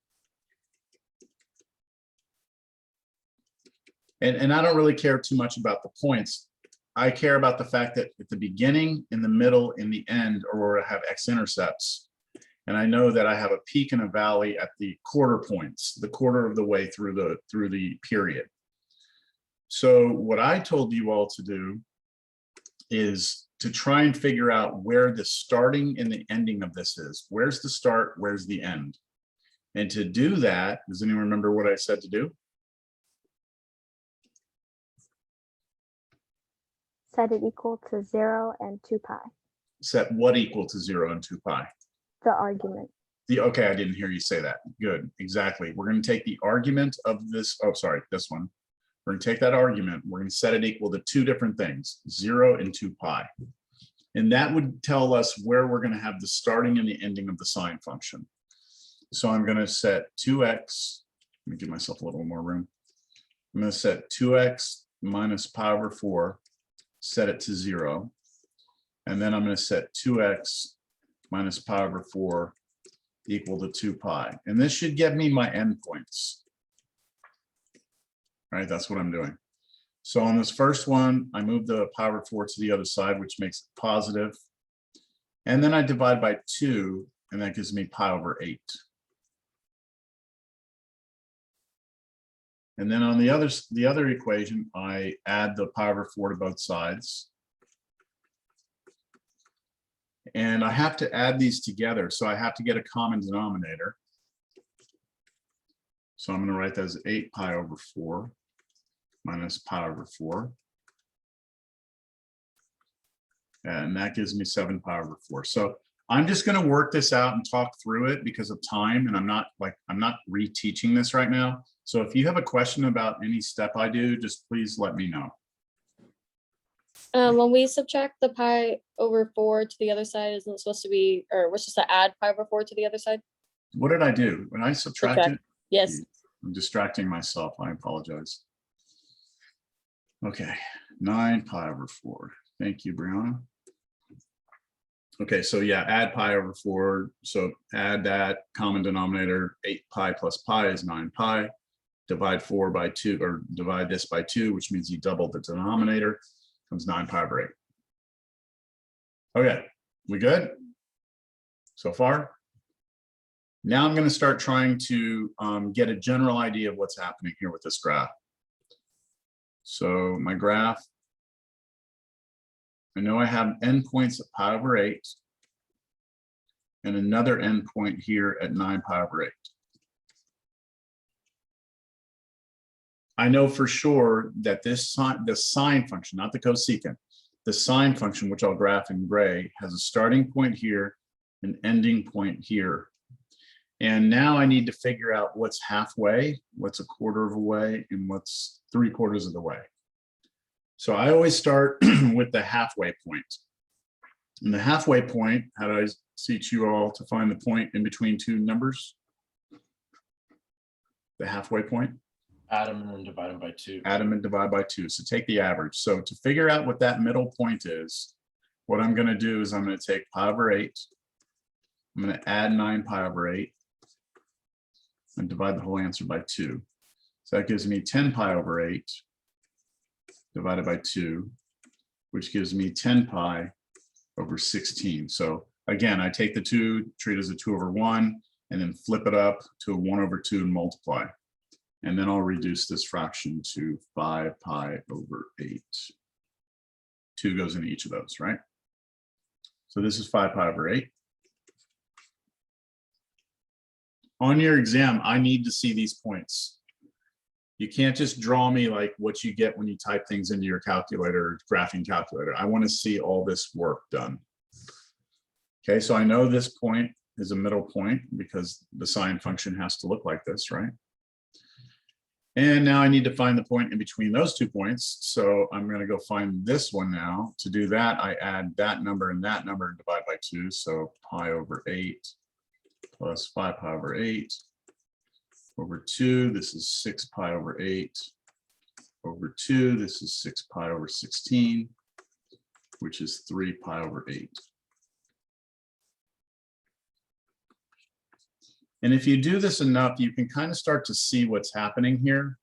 And I don't really care too much about the points. I care about the fact that at the beginning, in the middle, in the end, or where I have x-intercepts, and I know that I have a peak and a valley at the quarter points, the quarter of the way through the period. So what I told you all to do is to try and figure out where the starting and the ending of this is. Where's the start? Where's the end? And to do that, does anyone remember what I said to do? Set it equal to 0 and 2 pi. Set what equal to 0 and 2 pi? The argument. Okay, I didn't hear you say that. Good, exactly. We're going to take the argument of this, oh, sorry, this one. We're going to take that argument, we're going to set it equal to two different things, 0 and 2 pi. And that would tell us where we're going to have the starting and the ending of the sine function. So I'm going to set 2x, let me give myself a little more room. I'm going to set 2x minus pi over 4, set it to 0. And then I'm going to set 2x minus pi over 4 equal to 2 pi. And this should give me my endpoints. Right, that's what I'm doing. So on this first one, I move the pi over 4 to the other side, which makes it positive. And then I divide by 2, and that gives me pi over 8. And then on the other equation, I add the pi over 4 to both sides. And I have to add these together, so I have to get a common denominator. So I'm going to write that as 8 pi over 4 minus pi over 4. And that gives me 7 pi over 4. So I'm just going to work this out and talk through it because of time. And I'm not reteaching this right now. So if you have a question about any step I do, just please let me know. When we subtract the pi over 4 to the other side, isn't it supposed to be, or we're supposed to add pi over 4 to the other side? What did I do? When I subtracted? Yes. I'm distracting myself. I apologize. Okay, 9 pi over 4. Thank you, Brianna. Okay, so yeah, add pi over 4. So add that common denominator, 8 pi plus pi is 9 pi. Divide 4 by 2, or divide this by 2, which means you double the denominator, comes 9 pi over 8. Okay, we good so far? Now I'm going to start trying to get a general idea of what's happening here with this graph. So my graph, I know I have endpoints at pi over 8 and another endpoint here at 9 pi over 8. I know for sure that the sine function, not the cosecant, the sine function, which I'll graph in gray, has a starting point here, an ending point here. And now I need to figure out what's halfway, what's a quarter of a way, and what's 3/4 of the way. So I always start with the halfway point. And the halfway point, how do I teach you all to find the point in between two numbers? The halfway point? Add them and then divide them by 2. Add them and divide by 2. So take the average. So to figure out what that middle point is, what I'm going to do is I'm going to take pi over 8. I'm going to add 9 pi over 8 and divide the whole answer by 2. So that gives me 10 pi over 8 divided by 2, which gives me 10 pi over 16. So again, I take the 2, treat it as a 2 over 1, and then flip it up to a 1 over 2 and multiply. And then I'll reduce this fraction to 5 pi over 8. 2 goes into each of those, right? So this is 5 pi over 8. On your exam, I need to see these points. You can't just draw me like what you get when you type things into your calculator, graphing calculator. I want to see all this work done. Okay, so I know this point is a middle point because the sine function has to look like this, right? And now I need to find the point in between those 2 points. So I'm going to go find this one now. To do that, I add that number and divide by 2. So pi over 8 plus 5 pi over 8 over 2. This is 6 pi over 8 over 2. This is 6 pi over 16, which is 3 pi over 8. And if you do this enough, you can kind of start to see what's happening here.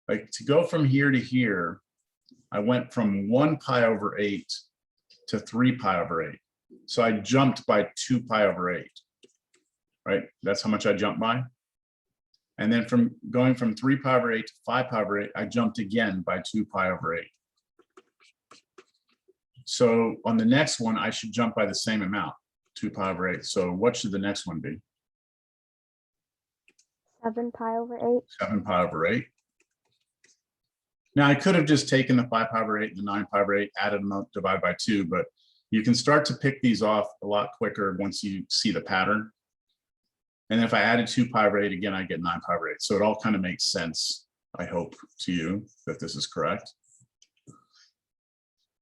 Like to go from here to here, I went from 1 pi over 8 to 3 pi over 8. So I jumped by 2 pi over 8, right? That's how much I jumped by. And then from going from 3 pi over 8 to 5 pi over 8, I jumped again by 2 pi over 8. So on the next one, I should jump by the same amount, 2 pi over 8. So what should the next one be? 7 pi over 8. 7 pi over 8. Now I could have just taken the 5 pi over 8 and the 9 pi over 8, added them up, divided by 2, but you can start to pick these off a lot quicker once you see the pattern. And if I added 2 pi over 8 again, I get 9 pi over 8. So it all kind of makes sense, I hope, to you that this is correct.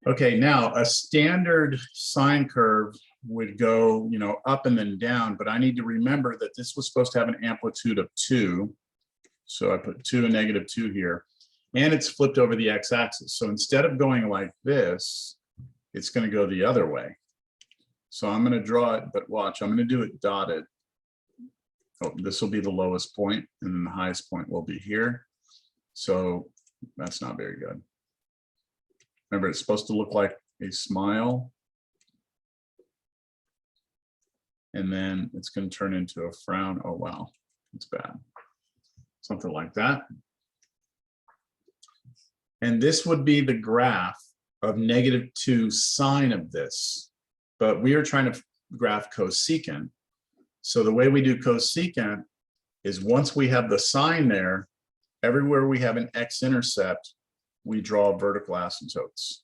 Okay, now a standard sine curve would go, you know, up and then down, but I need to remember that this was supposed to have an amplitude of 2. So I put 2 and negative 2 here, and it's flipped over the x-axis. So instead of going like this, it's going to go the other way. So I'm going to draw it, but watch, I'm going to do it dotted. Oh, this will be the lowest point, and then the highest point will be here. So that's not very good. Remember, it's supposed to look like a smile. And then it's going to turn into a frown. Oh, wow, it's bad. Something like that. And this would be the graph of -2 sine of this. But we are trying to graph cosecant. So the way we do cosecant is once we have the sine there, everywhere we have an x-intercept, we draw vertical asymptotes.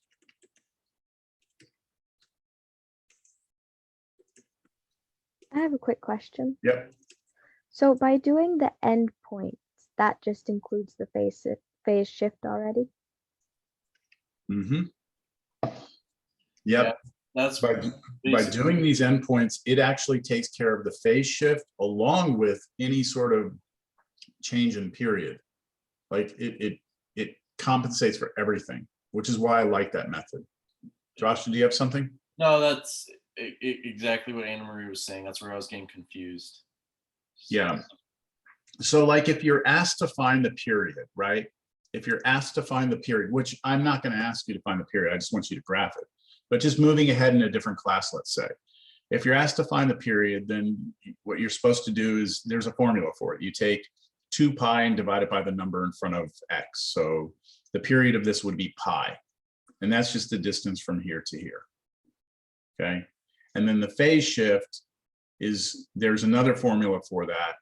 I have a quick question. Yep. So by doing the endpoints, that just includes the phase shift already? Mm-hmm. Yep. Yeah, that's By doing these endpoints, it actually takes care of the phase shift along with any sort of change in period. Like it compensates for everything, which is why I like that method. Josh, do you have something? No, that's exactly what Anna Marie was saying. That's where I was getting confused. Yeah. So like if you're asked to find the period, right? If you're asked to find the period, which I'm not going to ask you to find the period, I just want you to graph it. But just moving ahead in a different class, let's say. If you're asked to find the period, then what you're supposed to do is there's a formula for it. You take 2 pi and divide it by the number in front of x. So the period of this would be pi. And that's just the distance from here to here. Okay. And then the phase shift is, there's another formula for that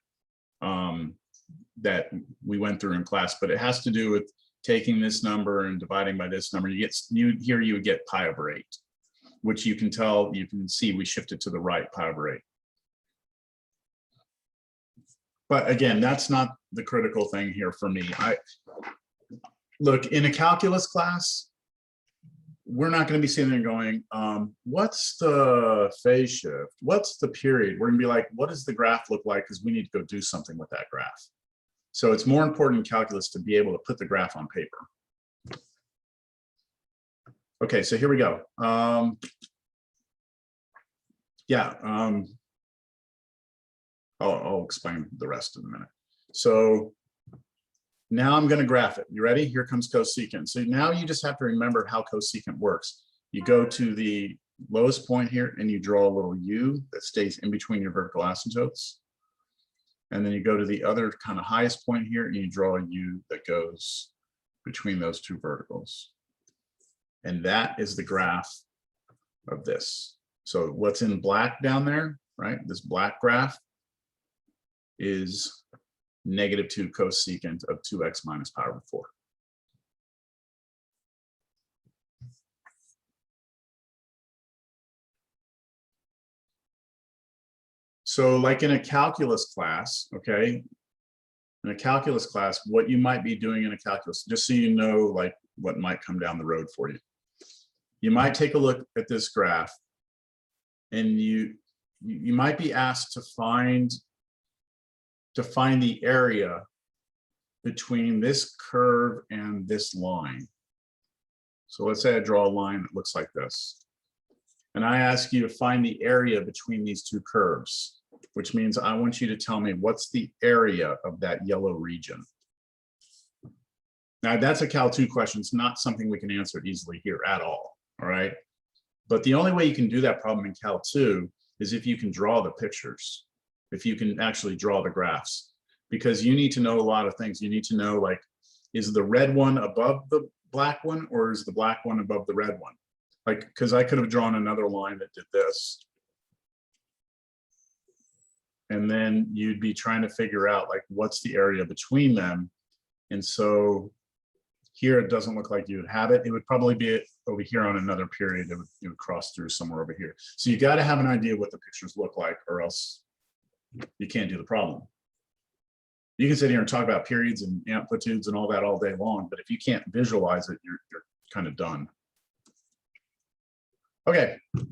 that we went through in class, but it has to do with taking this number and dividing by this number. Here you would get pi over 8, which you can see we shifted to the right, pi over 8. But again, that's not the critical thing here for me. Look, in a calculus class, we're not going to be sitting there going, what's the phase shift? What's the period? We're going to be like, what does the graph look like? Because we need to go do something with that graph. So it's more important in calculus to be able to put the graph on paper. Okay, so here we go. I'll explain the rest in a minute. So now I'm going to graph it. You ready? Here comes cosecant. So now you just have to remember how cosecant works. You go to the lowest point here and you draw a little U that stays in between your vertical asymptotes. And then you go to the other kind of highest point here and you draw a U that goes between those two verticals. And that is the graph of this. So what's in black down there, right? This black graph is -2 cosecant of 2x minus pi over 4. So like in a calculus class, okay, in a calculus class, what you might be doing in a calculus, just so you know, like what might come down the road for you. You might take a look at this graph and you might be asked to find the area between this curve and this line. So let's say I draw a line that looks like this. and I ask you to find the area between these two curves, which means I want you to tell me what's the area of that yellow region. Now, that's a Cal 2 question. It's not something we can answer easily here at all right? But the only way you can do that problem in Cal 2 is if you can draw the pictures, if you can actually draw the graphs, because you need to know a lot of things. You need to know, like, is the red one above the black one, or is the black one above the red one? Like, because I could have drawn another line that did this. And then you'd be trying to figure out, like, what's the area between them. And so here it doesn't look like you would have it. It would probably be over here on another period. It would cross through somewhere over here. So you got to have an idea what the pictures look like, or else you can't do the problem. You can sit here and talk about periods and amplitudes and all that all day long, but if you can't visualize it, you're kind of done. Okay, does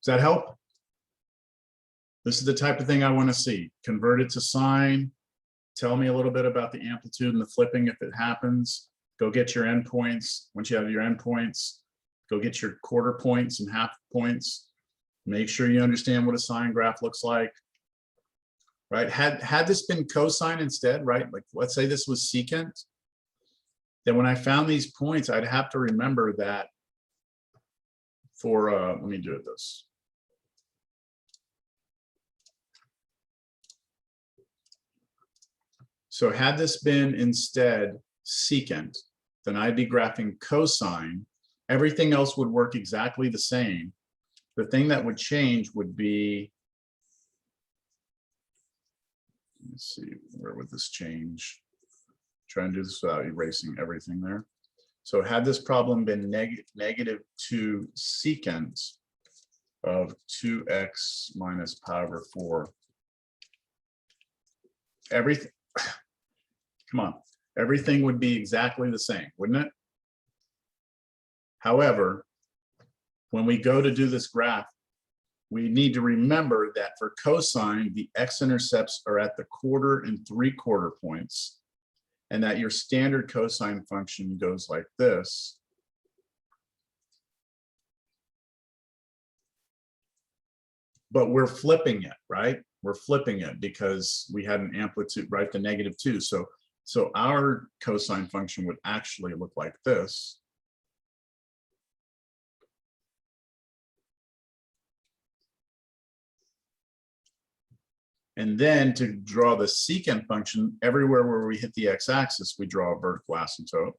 that help? This is the type of thing I want to see. Convert it to sine. Tell me a little bit about the amplitude and the flipping if it happens. Go get your endpoints. Once you have your endpoints, go get your quarter points and half points. Make sure you understand what a sine graph looks like. Right? Had this been cosine instead, right? Like, let's say this was secant, then when I found these points, I'd have to remember that for, let me do it this. So had this been instead secant, then I'd be graphing cosine. Everything else would work exactly the same. The thing that would change would be, let's see, where would this change? Try and do this without erasing everything there. So had this problem been negative 2 secant of 2x minus pi over 4, everything, come on, everything would be exactly the same, wouldn't it? However, when we go to do this graph, we need to remember that for cosine, the x-intercepts are at the quarter and 3/4 points, and that your standard cosine function goes like this. But we're flipping it, right? We're flipping it because we had an amplitude, right? The -2. So our cosine function would actually look like this. And then to draw the secant function, everywhere where we hit the x-axis, we draw a vertical asymptote.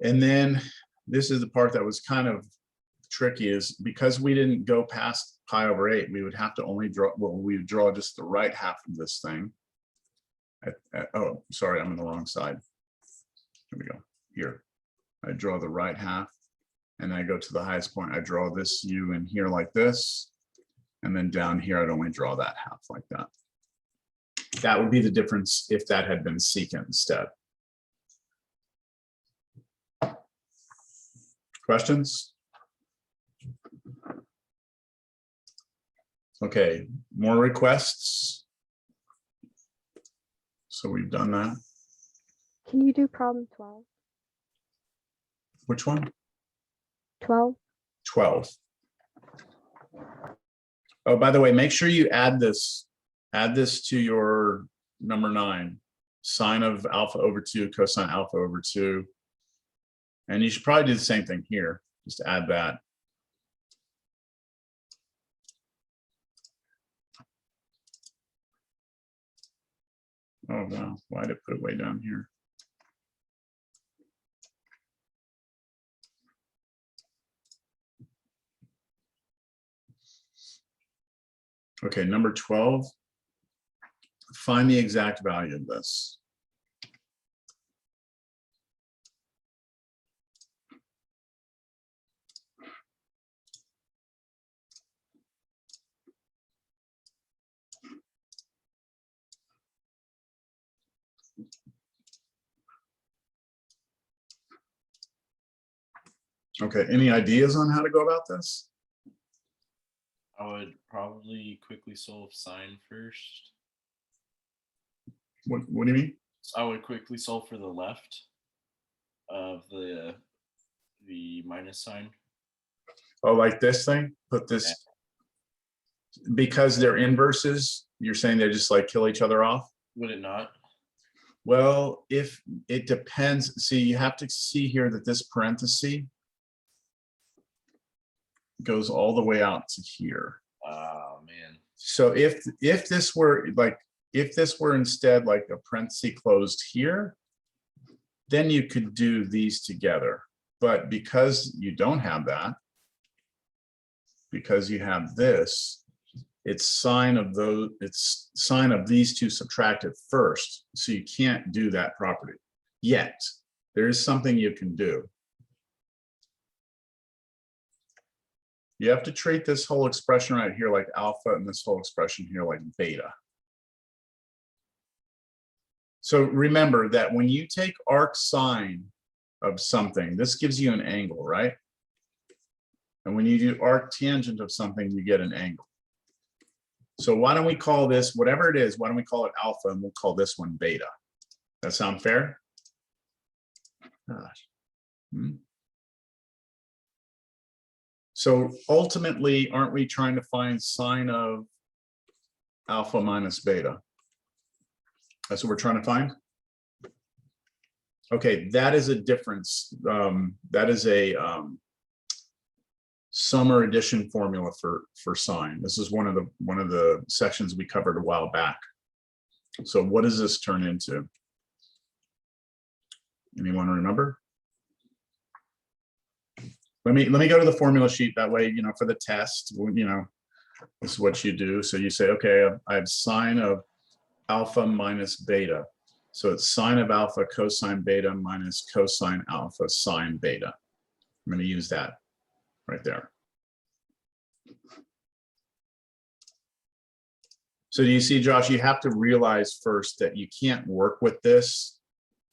And then this is the part that was kind of tricky, is because we didn't go past pi over 8, we would have to only draw, well, we would draw just the right half of this thing. Oh, sorry, I'm on the wrong side. Here we go, here. I draw the right half, and I go to the highest point. I draw this u in here like this. And then down here, I'd only draw that half like that. That would be the difference if that had been secant instead. Questions? Okay, more requests. So we've done that. Can you do problem 12? Which one? 12? 12. Oh, by the way, make sure you add this to your number 9, sine of alpha over 2, cosine alpha over 2. And you should probably do the same thing here, just add that. Oh, wow, why did it put it way down here? Okay, number 12, find the exact value of this. Okay, any ideas on how to go about this? I would probably quickly solve sine first. What do you mean? I would quickly solve for the left of the the minus sign. Oh, like this thing? Put this, because they're inverses, you're saying they just like kill each other off? Would it not? Well, if it depends, see, you have to see here that this parenthesis goes all the way out to here. Oh man. So if this were like, if this were instead like a parenthesis closed here, then you could do these together. But because you don't have that, because you have this, it's sine of those, it's sine of these two subtracted first. So you can't do that property yet. There is something you can do. You have to treat this whole expression right here like alpha and this whole expression here like beta. So remember that when you take arc sine of something, this gives you an angle, right? And when you do arc tangent of something, you get an angle. So why don't we call this, whatever it is, why don't we call it alpha and we'll call this one beta? That sound fair? Gosh. So ultimately, aren't we trying to find sine of alpha minus beta? That's what we're trying to find? Okay, that is a difference. That is a sum or addition formula for sine. This is one of the sections we covered a while back. So what does this turn into? Anyone remember? Let me go to the formula sheet. That way, you know, for the test, you know, this is what you do. So you say, okay, I have sine of alpha minus beta. So it's sine of alpha cosine beta minus cosine alpha sine beta. I'm going to use that right there. So do you see, Josh, you have to realize first that you can't work with this.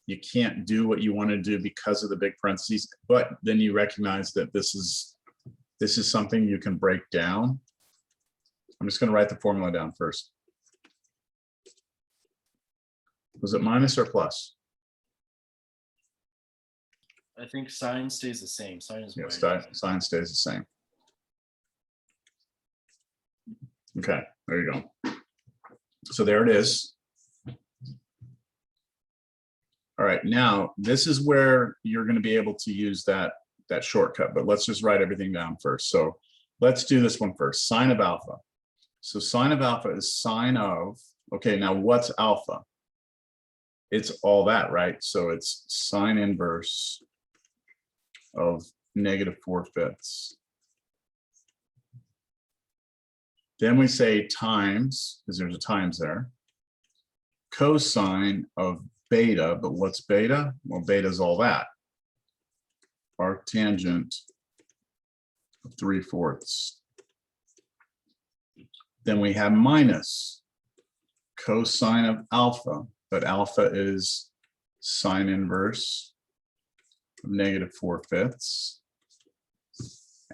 You can't do what you want to do because of the big parentheses, but then you recognize that this is something you can break down. I'm just going to write the formula down first. Was it minus or plus? I think sine stays the same. Sine is Yes, minus. sine stays the same. Okay, there you go. So there it is. All right, now this is where you're going to be able to use that shortcut, but let's just write everything down first. So let's do this one first, sine of alpha. So sine of alpha is sine of, okay, now what's alpha? It's all that, right? So it's sine inverse of -4/5. Then we say times, because there's a times there, cosine of beta, but what's beta? Well, beta is all that. Arctangent of 3/4. Then we have minus cosine of alpha, but alpha is sine inverse of -4/5.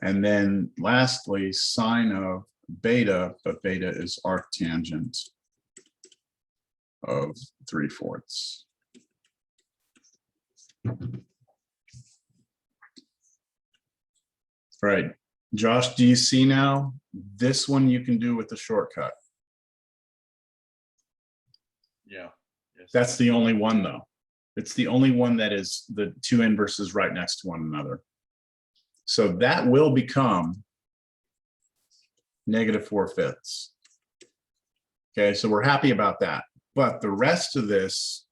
And then lastly, sine of beta, but beta is arctangent of 3/4. All right, Josh, do you see now? This one you can do with the shortcut. Yeah. Yes. That's the only one though. It's the only one that is the two inverses right next to one another. So that will become -4/5. Okay, so we're happy about that. But the rest of this,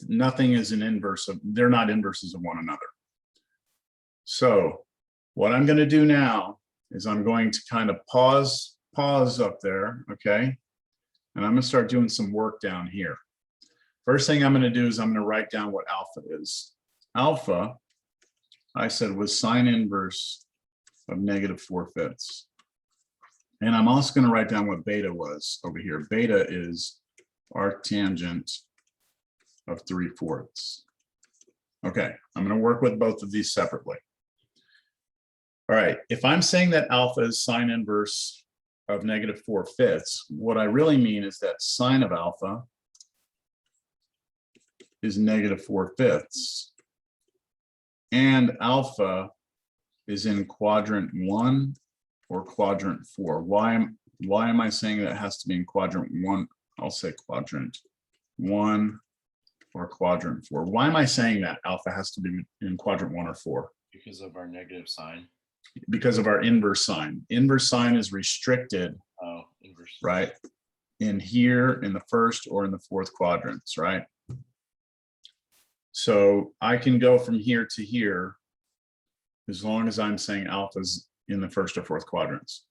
nothing is an inverse of, they're not inverses of one another. So what I'm going to do now is I'm going to kind of pause up there, okay? And I'm going to start doing some work down here. First thing I'm going to do is I'm going to write down what alpha is. Alpha, I said, was sine inverse of -4/5. And I'm also going to write down what beta was over here. Beta is arctangent of 3/4. Okay, I'm going to work with both of these separately. All right, if I'm saying that alpha is sine inverse of -4/5, what I really mean is that sine of alpha is -4/5, and alpha is in quadrant 1 or quadrant 4. Why am I saying that it has to be in quadrant 1? I'll say quadrant 1 or quadrant 4. Why am I saying that alpha has to be in quadrant 1 or 4? Because of our negative sign. Because of our inverse sign. Inverse sign is restricted, Oh, inverse. right? In here, in the first or in the fourth quadrants, right? So I can go from here to here as long as I'm saying alpha's in the first or fourth quadrants.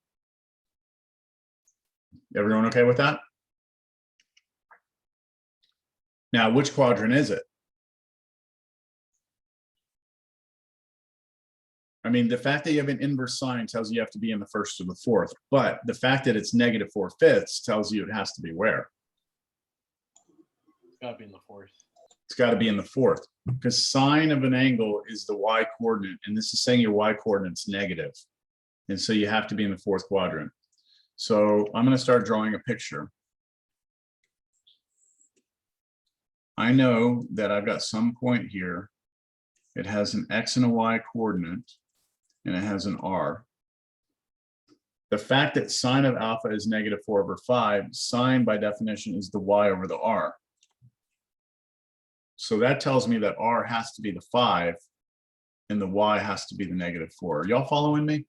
Everyone okay with that? Now, which quadrant is it? I mean, the fact that you have an inverse sign tells you have to be in the first or the fourth, but the fact that it's -4/5 tells you it has to be where? It's got to be in the fourth. It's got to be in the fourth, because sine of an angle is the y coordinate, and this is saying your y coordinate's negative. And so you have to be in the fourth quadrant. So I'm going to start drawing a picture. I know that I've got some point here. It has an x and a y coordinate, and it has an r. The fact that sine of alpha is -4/5, sine by definition is the y over the r. So that tells me that r has to be the 5 and the y has to be the -4. Are y'all following me?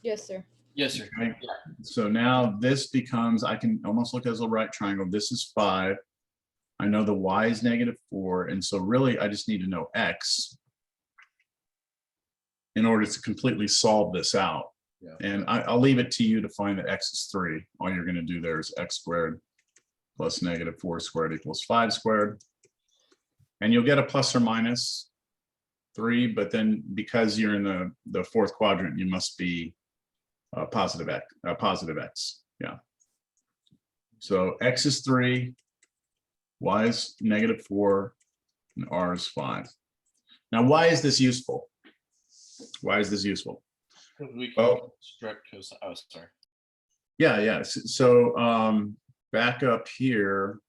Yes, sir. Yes, sir. Okay. So now this becomes, I can almost look as a right triangle. This is 5. I know the y is -4. And so really, I just need to know x in order to completely solve this out. Yeah. And I'll leave it to you to find that x is 3. All you're going to do there is x squared plus -4 squared equals 5 squared. And you'll get a plus or minus 3, but then because you're in the fourth quadrant, you must be a positive x. Yeah. So x is 3, y is -4, and r is 5. Now, why is this useful? Why is this useful? We can construct cosine. Oh, sorry. Yeah. So back up here.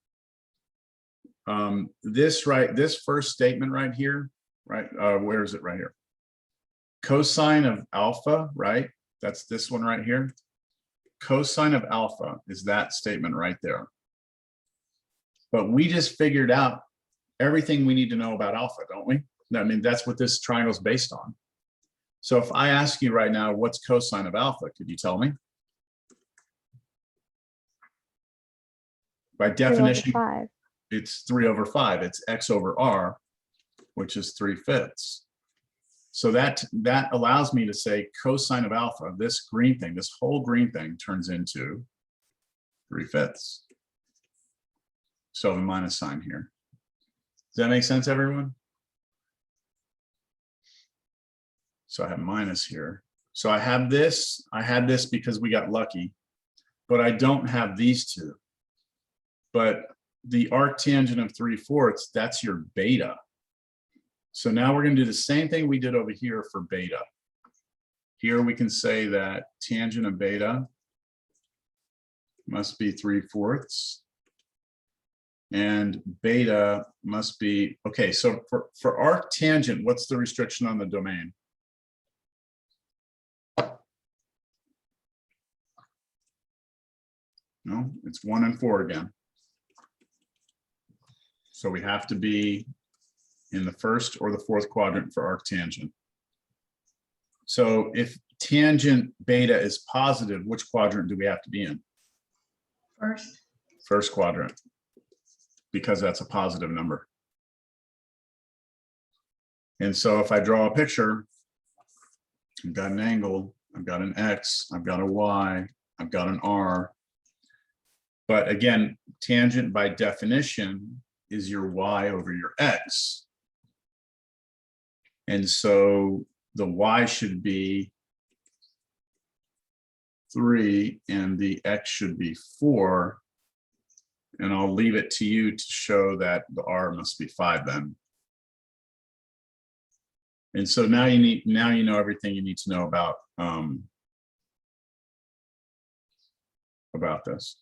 This first statement right here, right? Where is it right here? Cosine of alpha, right? That's this one right here. Cosine of alpha is that statement right there. But we just figured out everything we need to know about alpha, don't we? I mean, that's what this triangle is based on. So if I ask you right now, what's cosine of alpha? Could you tell me? By definition, 3/5. it's 3/5. It's x over r, which is 3/5. So that allows me to say cosine of alpha, this green thing, this whole green thing turns into 3/5. So the minus sign here. Does that make sense, everyone? So I have minus here. So I have this, I had this because we got lucky, but I don't have these two. But the arctangent of 3/4, that's your beta. So now we're going to do the same thing we did over here for beta. Here we can say that tangent of beta must be 3/4. And beta must be, okay, so for arctangent, what's the restriction on the domain? No, it's 1 and 4 again. So we have to be in the first or the fourth quadrant for arctangent. So if tangent beta is positive, which quadrant do we have to be in? First. First quadrant, because that's a positive number. And so if I draw a picture, I've got an angle, I've got an X, I've got a Y, I've got an R. But again, tangent by definition is your Y over your X. And so the Y should be 3 and the X should be 4. And I'll leave it to you to show that the R must be 5 then. And so now you know everything you need to know about this.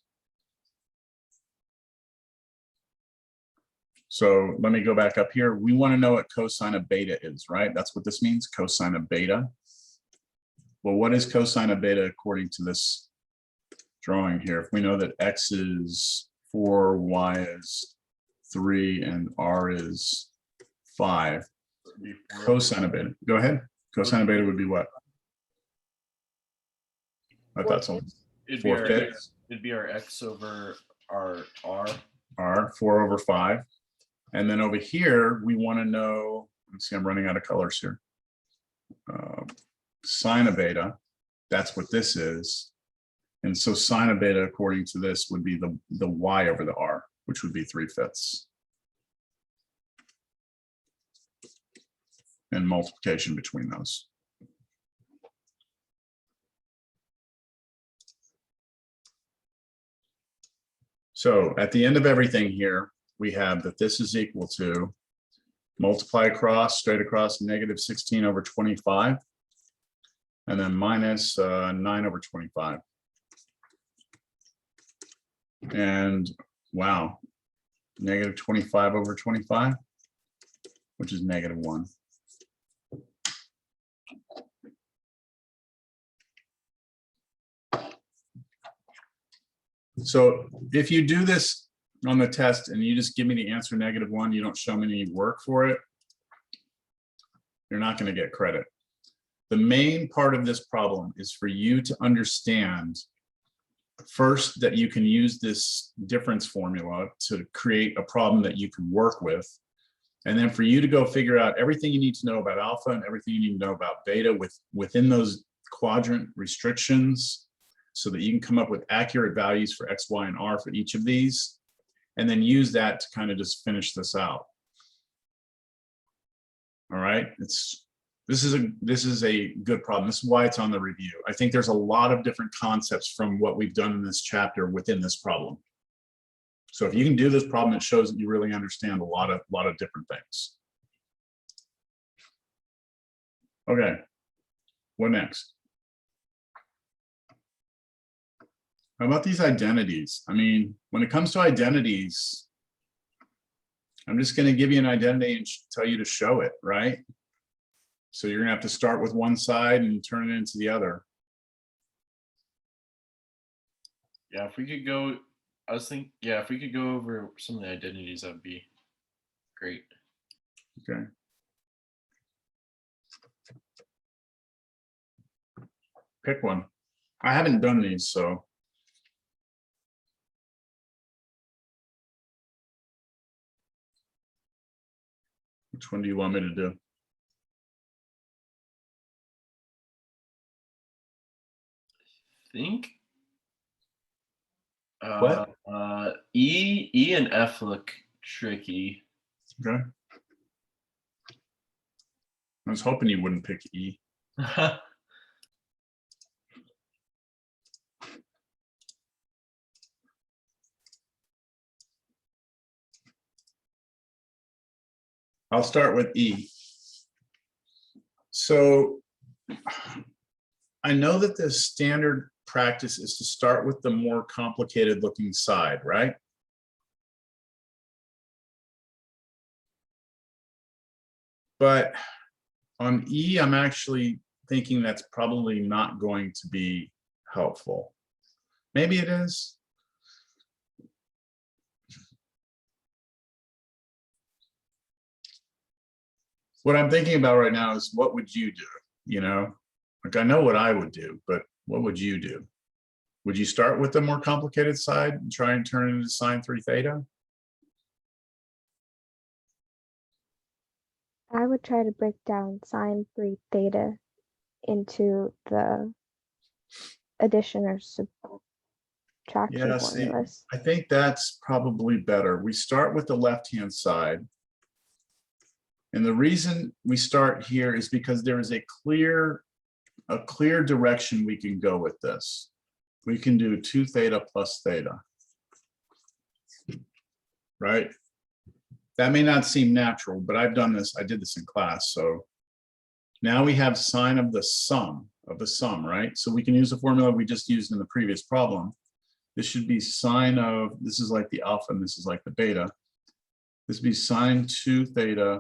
So let me go back up here. We want to know what cosine of beta is, right? That's what this means, cosine of beta. Well, what is cosine of beta according to this drawing here? If we know that x is 4, y is 3, and r is 5, cosine of beta. Go ahead. Cosine of beta would be what? I thought so. It'd 4 be, fifths. it'd be our x over our r. R, 4 over 5. And then over here, we want to know, let's see, I'm running out of colors here. Sine of beta, that's what this is. And so sine of beta, according to this, would be the y over the r, which would be 3/5. And multiplication between those. So at the end of everything here, we have that this is equal to multiply across, straight across, -16 over 25, and then minus 9 over 25. And wow, -25 over 25, which is -1. So if you do this on the test and you just give me the answer -1, you don't show me any work for it, you're not going to get credit. The main part of this problem is for you to understand first that you can use this difference formula to create a problem that you can work with. And then for you to go figure out everything you need to know about alpha and everything you need to know about beta within those quadrant restrictions, so that you can come up with accurate values for x, y, and r for each of these, and then use that to kind of just finish this out. All right, this is a good problem. This is why it's on the review. I think there's a lot of different concepts from what we've done in this chapter within this problem. So if you can do this problem, it shows that you really understand a lot of different things. Okay, what next? How about these identities? I mean, when it comes to identities, I'm just going to give you an identity and tell you to show it, right? So you're going to have to start with one side and turn it into the other. Yeah, if we could go, I was thinking, yeah, if we could go over some of the identities, that'd be great. Okay. Pick one. I haven't done these, so. Which one do you want me to do? Think What? E and F look tricky. Okay. I was hoping you wouldn't pick E. I'll start with E. So I know that the standard practice is to start with the more complicated looking side, right? But on E, I'm actually thinking that's probably not going to be helpful. Maybe it is. What I'm thinking about right now is, what would you do? You know, like, I know what I would do, but what would you do? Would you start with the more complicated side and try and turn it into sine 3 theta? I would try to break down sine 3 theta into the addition or subtraction Yeah, see, formulas. I think that's probably better. We start with the left-hand side. And the reason we start here is because there is a clear direction we can go with this. We can do 2 theta plus theta, right? That may not seem natural, but I've done this. I did this in class. So now we have sine of the sum, right? So we can use the formula we just used in the previous problem. This should be sine of, this is like the alpha and this is like the beta. This would be sine 2 theta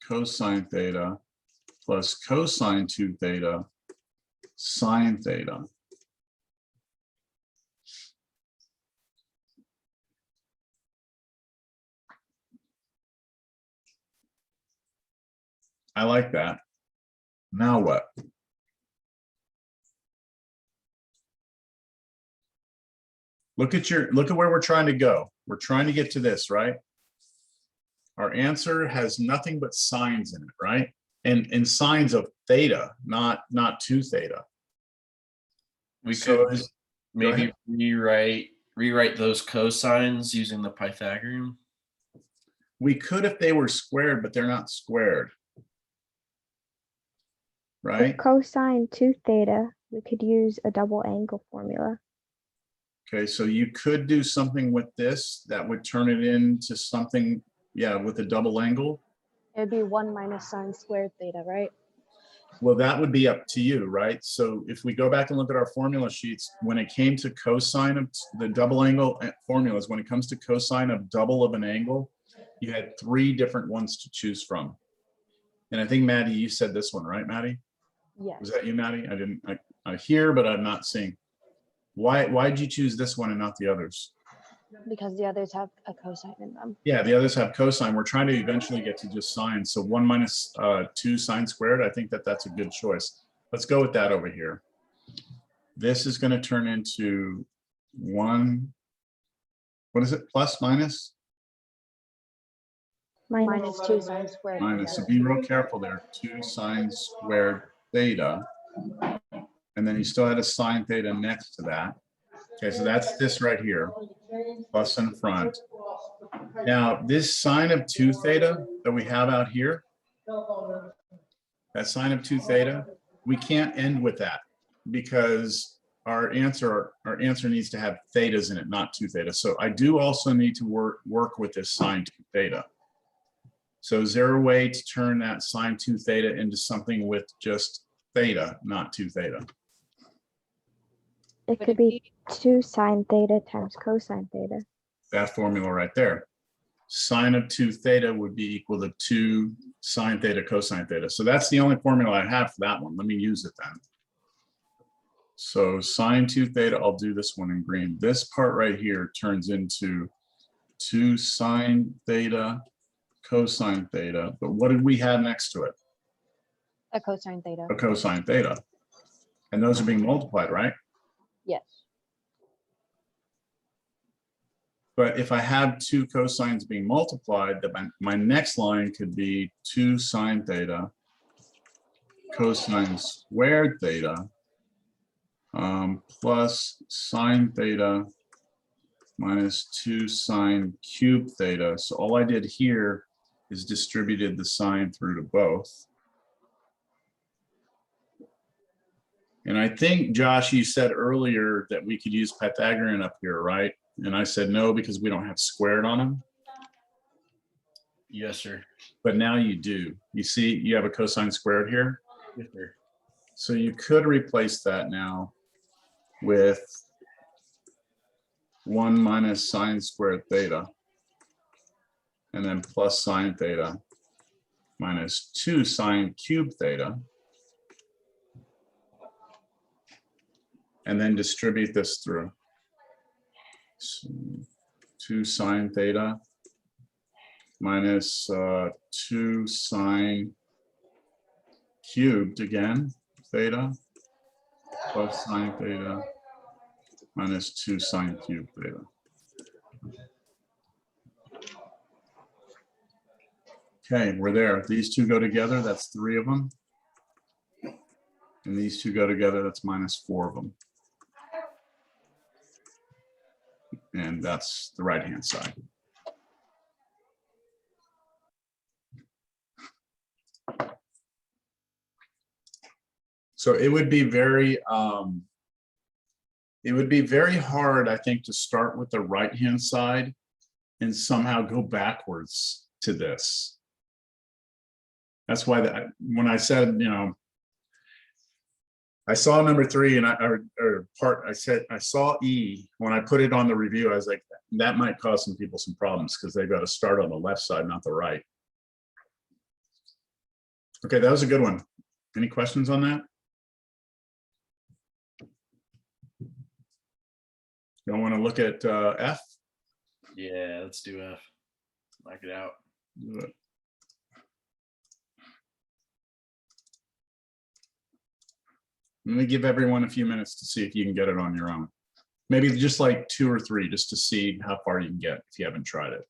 cosine theta plus cosine 2 theta sine theta. I like that. Now what? Look at where we're trying to go. We're trying to get to this, right? Our answer has nothing but signs in it, right? And signs of theta, not 2 theta. We So could maybe rewrite those cosines using the Pythagorean. we could if they were squared, but they're not squared. Right? For cosine 2 theta, we could use a double angle formula. Okay, so you could do something with this that would turn it into something, yeah, with a double angle. It'd be 1 minus sine squared theta, right? Well, that would be up to you, right? So if we go back and look at our formula sheets, when it came to cosine of the double angle formulas, when it comes to cosine of double of an angle, you had 3 different ones to choose from. And I think, Maddie, you said this one, right, Maddie? Yes. Was that you, Maddie? I hear, but I'm not seeing. Why did you choose this one and not the others? Because the others have a cosine in them. Yeah, the others have cosine. We're trying to eventually get to just sine. So 1 minus 2 sine squared, I think that's a good choice. Let's go with that over here. This is going to turn into 1, what is it, plus minus? Minus 2 sine squared. Minus, so be real careful there, 2 sine squared theta. And then you still had a sine theta next to that. Okay, so that's this right here, plus in front. Now, this sine of 2 theta that we have out here, that sine of 2 theta, we can't end with that because our answer needs to have thetas in it, not 2 theta. So I do also need to work with this sine 2 theta. So is there a way to turn that sine 2 theta into something with just theta, not 2 theta? It could be 2 sine theta times cosine theta. That formula right there. Sine of 2 theta would be equal to 2 sine theta cosine theta. So that's the only formula I have for that one. Let me use it then. So sine 2 theta, I'll do this one in green. This part right here turns into 2 sine theta cosine theta. But what did we have next to it? A cosine theta. A cosine theta. And those are being multiplied, right? Yes. But if I have 2 cosines being multiplied, then my next line could be 2 sine theta cosine squared theta plus sine theta minus 2 sine cubed theta. So all I did here is distributed the sine through to both. And I think, Josh, you said earlier that we could use Pythagorean up here, right? And I said no, because we don't have squared on them. Yes, sir. But now you do. You see, you have a cosine squared here. Yes, sir. So you could replace that now with 1 minus sine squared theta. And then plus sine theta minus 2 sine cubed theta. And then distribute this through. So 2 sine theta minus 2 sine cubed again, theta, plus sine theta minus 2 sine cubed theta. Okay, we're there. These two go together, that's 3 of them. And these two go together, that's minus 4 of them. And that's the right-hand side. So it would be very hard, I think, to start with the right-hand side and somehow go backwards to this. That's why when I said, you know, I saw number 3 and I said, I saw E. When I put it on the review, I was like, that might cause some people some problems because they've got to start on the left side, not the right. Okay, that was a good one. Any questions on that? You don't want to look at F? Yeah, let's do F. Knock it out. Do it. Let me give everyone a few minutes to see if you can get it on your own. Maybe just like 2 or 3, just to see how far you can get if you haven't tried it.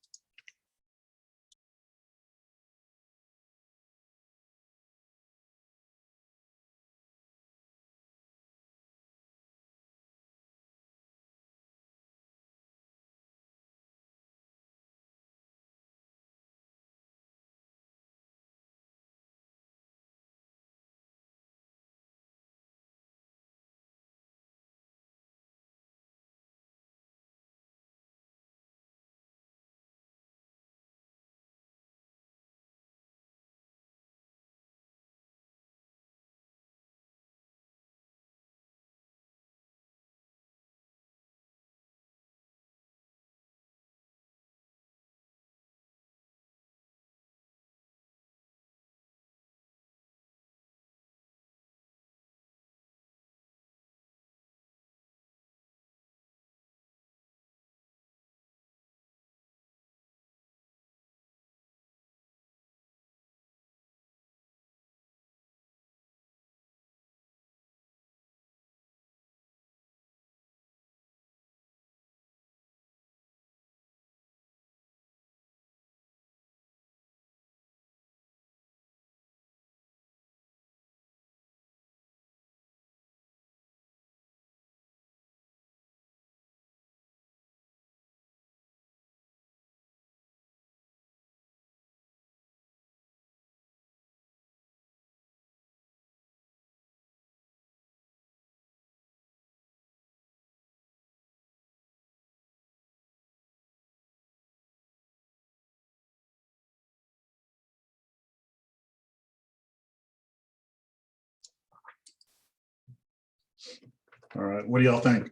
All right, what do y'all think?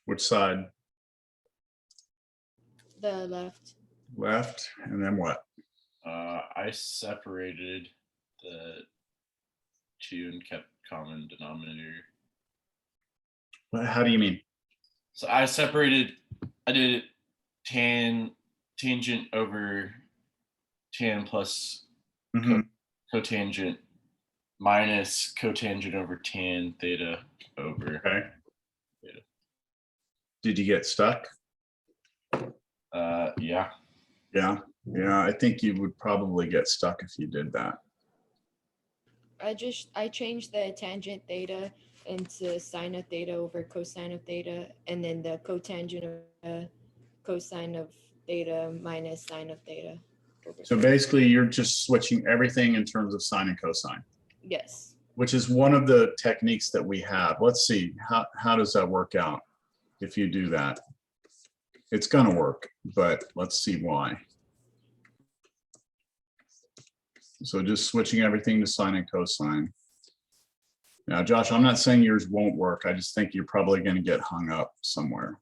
Which side? The left. Left, and then what? I separated the 2 and kept common denominator. How do you mean? So I did tangent over tan plus Mhm. cotangent minus cotangent over tan theta over. Okay. Theta. Did you get stuck? Yeah. Yeah, I think you would probably get stuck if you did that. I changed the tangent theta into sine of theta over cosine of theta, and then the cotangent of cosine of theta minus sine of theta. So basically, you're just switching everything in terms of sine and cosine, Yes. which is one of the techniques that we have. Let's see, how does that work out if you do that? It's going to work, but let's see why. So just switching everything to sine and cosine. Now, Josh, I'm not saying yours won't work. I just think you're probably going to get hung up somewhere.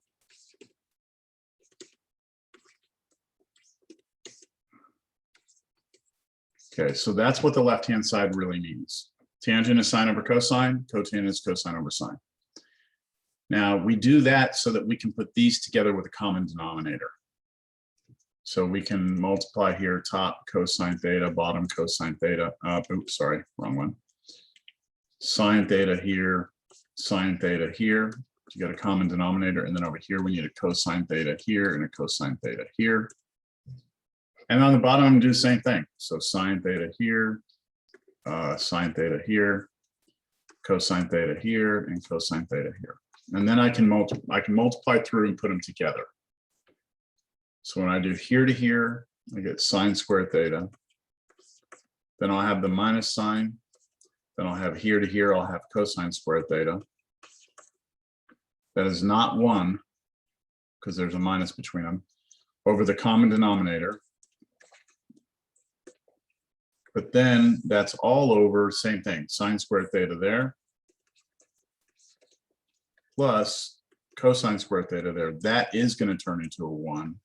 Okay, so that's what the left-hand side really means. Tangent is sine over cosine, cotangent is cosine over sine. Now, we do that so that we can put these together with a common denominator. So we can multiply here, top cosine theta, bottom cosine theta. Oops, sorry, wrong one. Sine theta here, sine theta here. You got a common denominator, and then over here we need a cosine theta here and a cosine theta here. And on the bottom, I'm gonna do the same thing. So sine theta here, sine theta here, cosine theta here, and cosine theta here. And then I can multiply through and put them together. So when I do here to here, I get sine squared theta. Then I'll have the minus sign. Then I'll have here to here, I'll have cosine squared theta. That is not 1, because there's a minus between them, over the common denominator. But then that's all over, same thing, sine squared theta there, plus cosine squared theta there. That is going to turn into a 1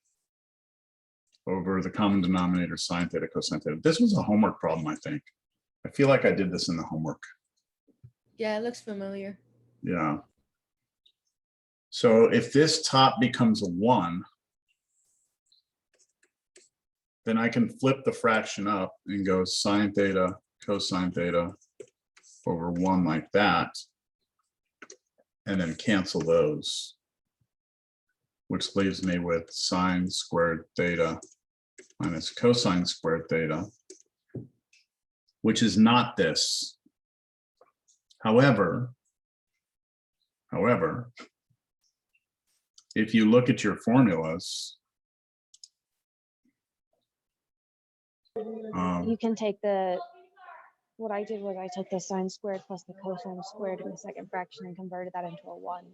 over the common denominator sine theta cosine theta. This was a homework problem, I think. I feel like I did this in the homework. Yeah, it looks familiar. Yeah. So if this top becomes a 1, then I can flip the fraction up and go sine theta cosine theta over 1 like that, and then cancel those, which leaves me with sine squared theta minus cosine squared theta, which is not this. However, if you look at your formulas, You can take the, what I did was I took the sine squared plus the cosine squared in the second fraction and converted that into a 1.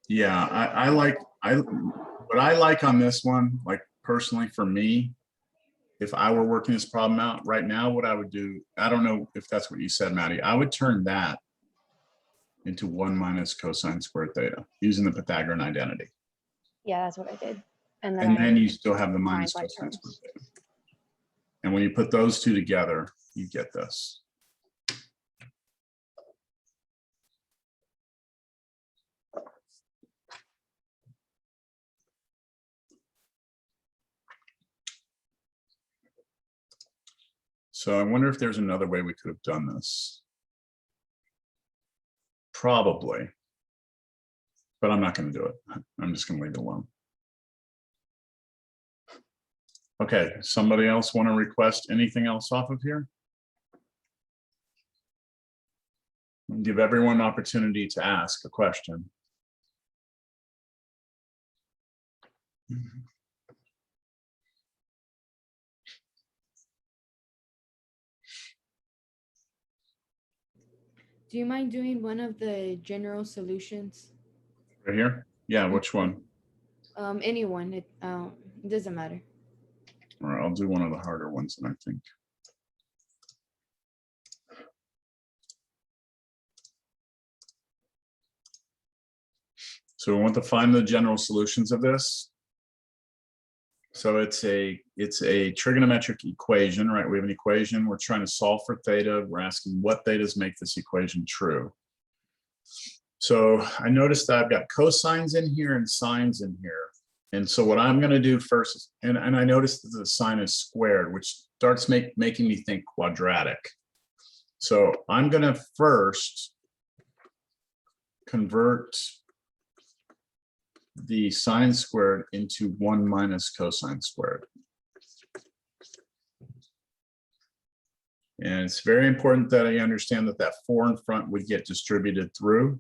yeah, what I like on this one, like personally for me, if I were working this problem out right now, what I would do, I don't know if that's what you said, Maddie, I would turn that into 1 minus cosine squared theta using the Pythagorean identity. Yeah, that's what I did. And And then then you still have the minus by cosine terms. squared theta. And when you put those two together, you get this. So I wonder if there's another way we could have done this. Probably. But I'm not going to do it. I'm just going to leave it alone. Okay, somebody else want to request anything else off of here? Give everyone an opportunity to ask a question. Do you mind doing one of the general solutions? Right here? Yeah, which one? Anyone. It doesn't matter. All right, I'll do one of the harder ones, then I think. So we want to find the general solutions of this. So it's a trigonometric equation, right? We have an equation. We're trying to solve for theta. We're asking what thetas make this equation true. So I noticed that I've got cosines in here and sines in here. And so what I'm going to do first, and I noticed that the sine is squared, which starts making me think quadratic. So I'm going to first convert the sine squared into 1 minus cosine squared. And it's very important that I understand that that 4 in front would get distributed through.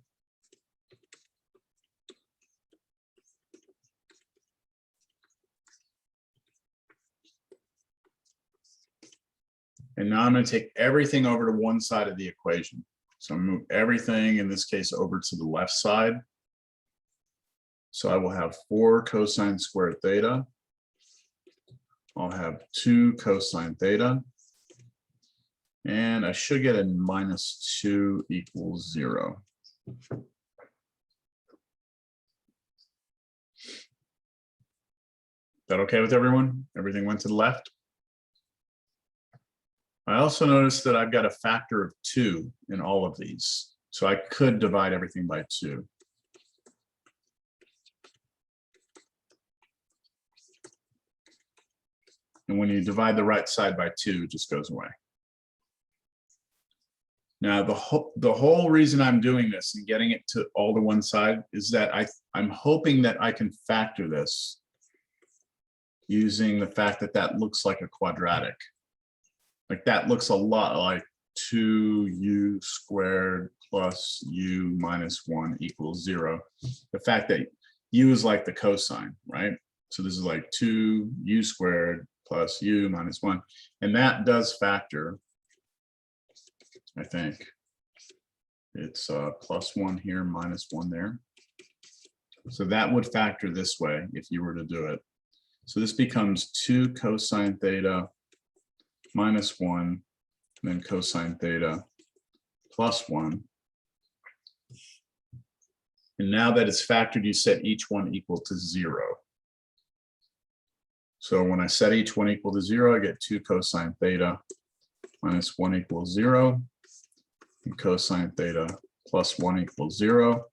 And now I'm going to take everything over to one side of the equation. So move everything, in this case, over to the left side. So I will have 4 cosine squared theta. I'll have 2 cosine theta. And I should get a minus 2 equals 0. Is that okay with everyone? Everything went to the left? I also noticed that I've got a factor of 2 in all of these. So I could divide everything by 2. And when you divide the right side by 2, it just goes away. Now, the whole reason I'm doing this and getting it to all to one side is that I'm hoping that I can factor this using the fact that that looks like a quadratic. Like that looks a lot like 2u squared plus u minus 1 equals 0. The fact that u is like the cosine, right? So this is like 2u squared plus u minus 1. And that does factor, I think. It's plus 1 here, minus 1 there. So that would factor this way if you were to do it. So this becomes 2 cosine theta minus 1 then cosine theta plus 1. And now that it's factored, you set each one equal to 0. So when I set each one equal to 0, I get 2 cosine theta minus 1 equals 0, and cosine theta plus 1 equals 0.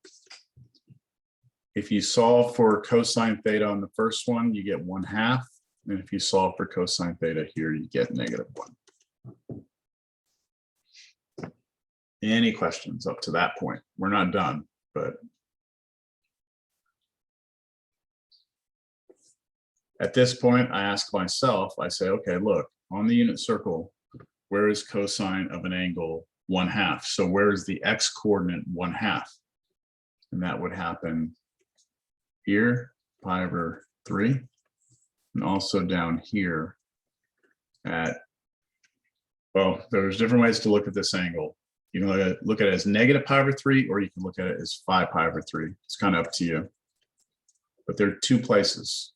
If you solve for cosine theta on the first one, you get 1/2. And if you solve for cosine theta here, you get -1. Any questions up to that point? We're not done, but at this point, I ask myself, I say, okay, look, on the unit circle, where is cosine of an angle 1/2? So where is the x coordinate 1/2? And that would happen here, pi/3, and also down here at, well, there's different ways to look at this angle. You can look at it as negative pi/3, or you can look at it as 5 pi/3. It's kind of up to you. But there are 2 places.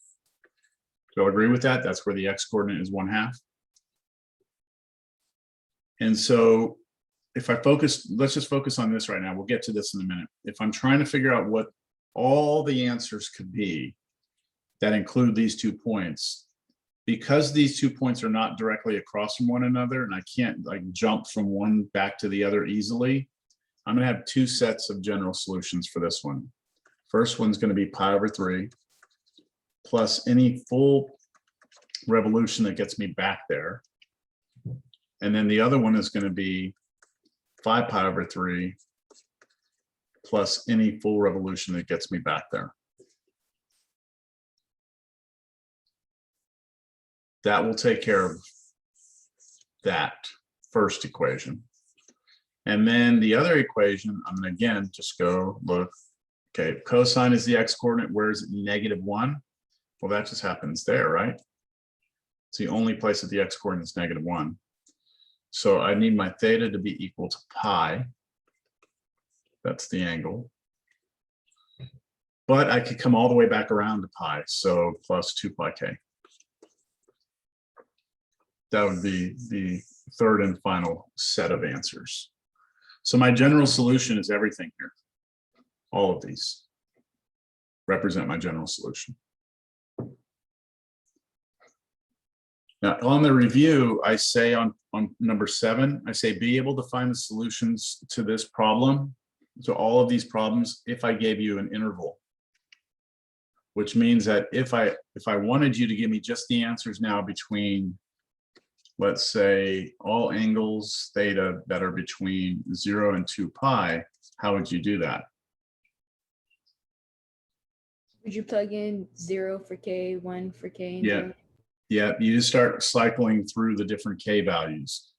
Do you all agree with that? That's where the x coordinate is 1/2. And so if I focus, let's just focus on this right now. We'll get to this in a minute. If I'm trying to figure out what all the answers could be that include these 2 points, because these 2 points are not directly across from one another, and I can't like jump from one back to the other easily, I'm going to have 2 sets of general solutions for this one. First one's going to be pi/3 plus any full revolution that gets me back there. And then the other one is going to be 5 pi/3 plus any full revolution that gets me back there. That will take care of that first equation. And then the other equation, I'm going to again just go look. Okay, cosine is the x coordinate. Where is it? -1. Well, that just happens there, right? It's the only place that the x coordinate is -1. So I need my theta to be equal to pi. That's the angle. But I could come all the way back around to pi, so plus 2 pi k. That would be the third and final set of answers. So my general solution is everything here. All of these represent my general solution. Now, on the review, I say on number 7, I say be able to find the solutions to this problem, to all of these problems, if I gave you an interval. Which means that if I wanted you to give me just the answers now between, let's say, all angles theta that are between 0 and 2 pi, how would you do that? Would you plug in 0 for k, 1 for k? And Yeah. 0? Yeah, you just start cycling through the different k values.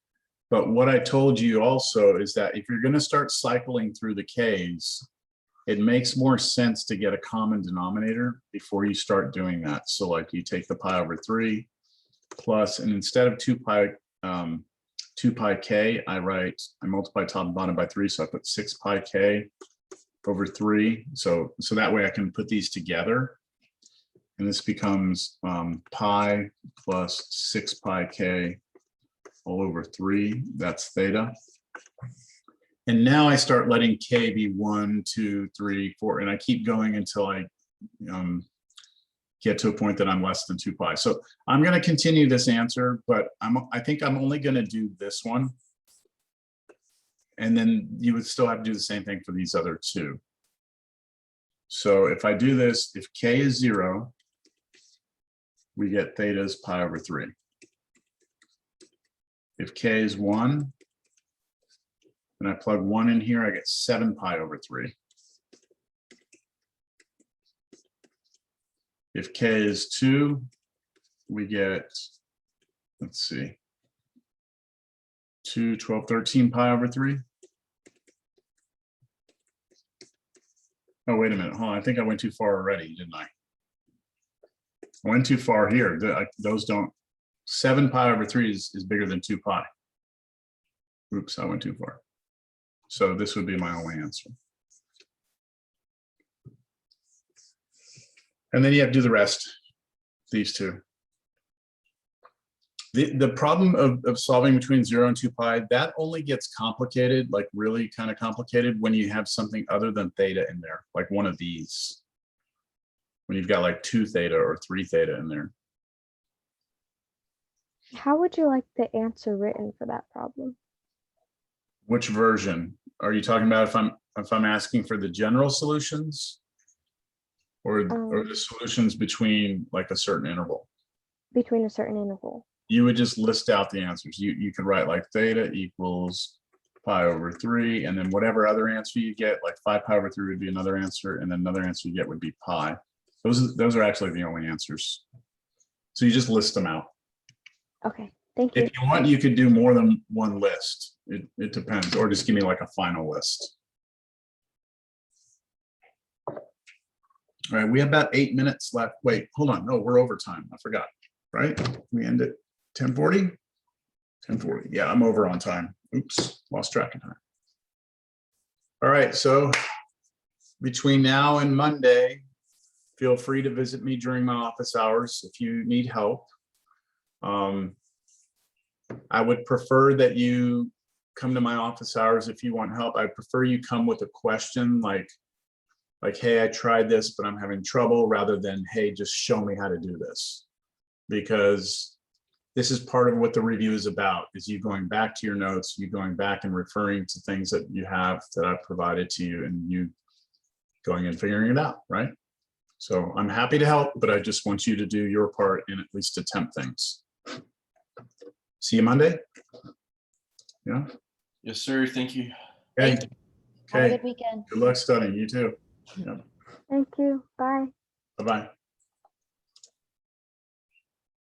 But what I told you also is that if you're going to start cycling through the k's, it makes more sense to get a common denominator before you start doing that. So like you take the pi/3 plus, and instead of 2 pi k, I multiply top and bottom by 3. So I put 6 pi k over 3. So that way I can put these together. And this becomes pi plus 6 pi k all over 3. That's theta. And now I start letting k be 1, 2, 3, 4, and I keep going until I get to a point that I'm less than 2 pi. So I'm going to continue this answer, but I think I'm only going to do this one. And then you would still have to do the same thing for these other 2. So if I do this, if k is 0, we get theta is pi/3. If k is 1, and I plug 1 in here, I get 7 pi/3. If k is 2, we get, let's see, 2, 12, 13 pi/3. Oh, wait a minute. Hold on. I think I went too far already, didn't I? I went too far here. Those don't, 7 pi/3 is bigger than 2 pi. Oops, I went too far. So this would be my only answer. And then you have to do the rest, these 2. The problem of solving between 0 and 2 pi, that only gets complicated, like really kind of complicated when you have something other than theta in there, like one of these. When you've got like 2 theta or 3 theta in there. How would you like the answer written for that problem? Which version? Are you talking about if I'm asking for the general solutions? Or the solutions between like a certain interval? Between a certain interval. You would just list out the answers. You could write like theta equals pi over 3, and then whatever other answer you get, like 5 pi over 3 would be another answer, and then another answer you get would be pi. Those are actually the only answers. So you just list them out. Okay, thank you. If you want, you could do more than one list. It depends, or just give me like a final list. All right, we have about 8 minutes left. Wait, hold on. No, we're over time. I forgot. Right? We end at 10:40. 10:40. Yeah, I'm over on time. Oops, lost track of time. All right, so between now and Monday, feel free to visit me during my office hours if you need help. I would prefer that you come to my office hours if you want help. I prefer you come with a question like, hey, I tried this, but I'm having trouble, rather than, hey, just show me how to do this. Because this is part of what the review is about, is you going back to your notes, you going back and referring to things that you have that I've provided to you, and you going and figuring it out, right? So I'm happy to help, but I just want you to do your part and at least attempt things. See you Monday. Yeah. Yes, sir. Thank you. Okay. Have a Okay. good weekend. Good luck studying. You too. Yeah. Thank you. Bye. Bye-bye.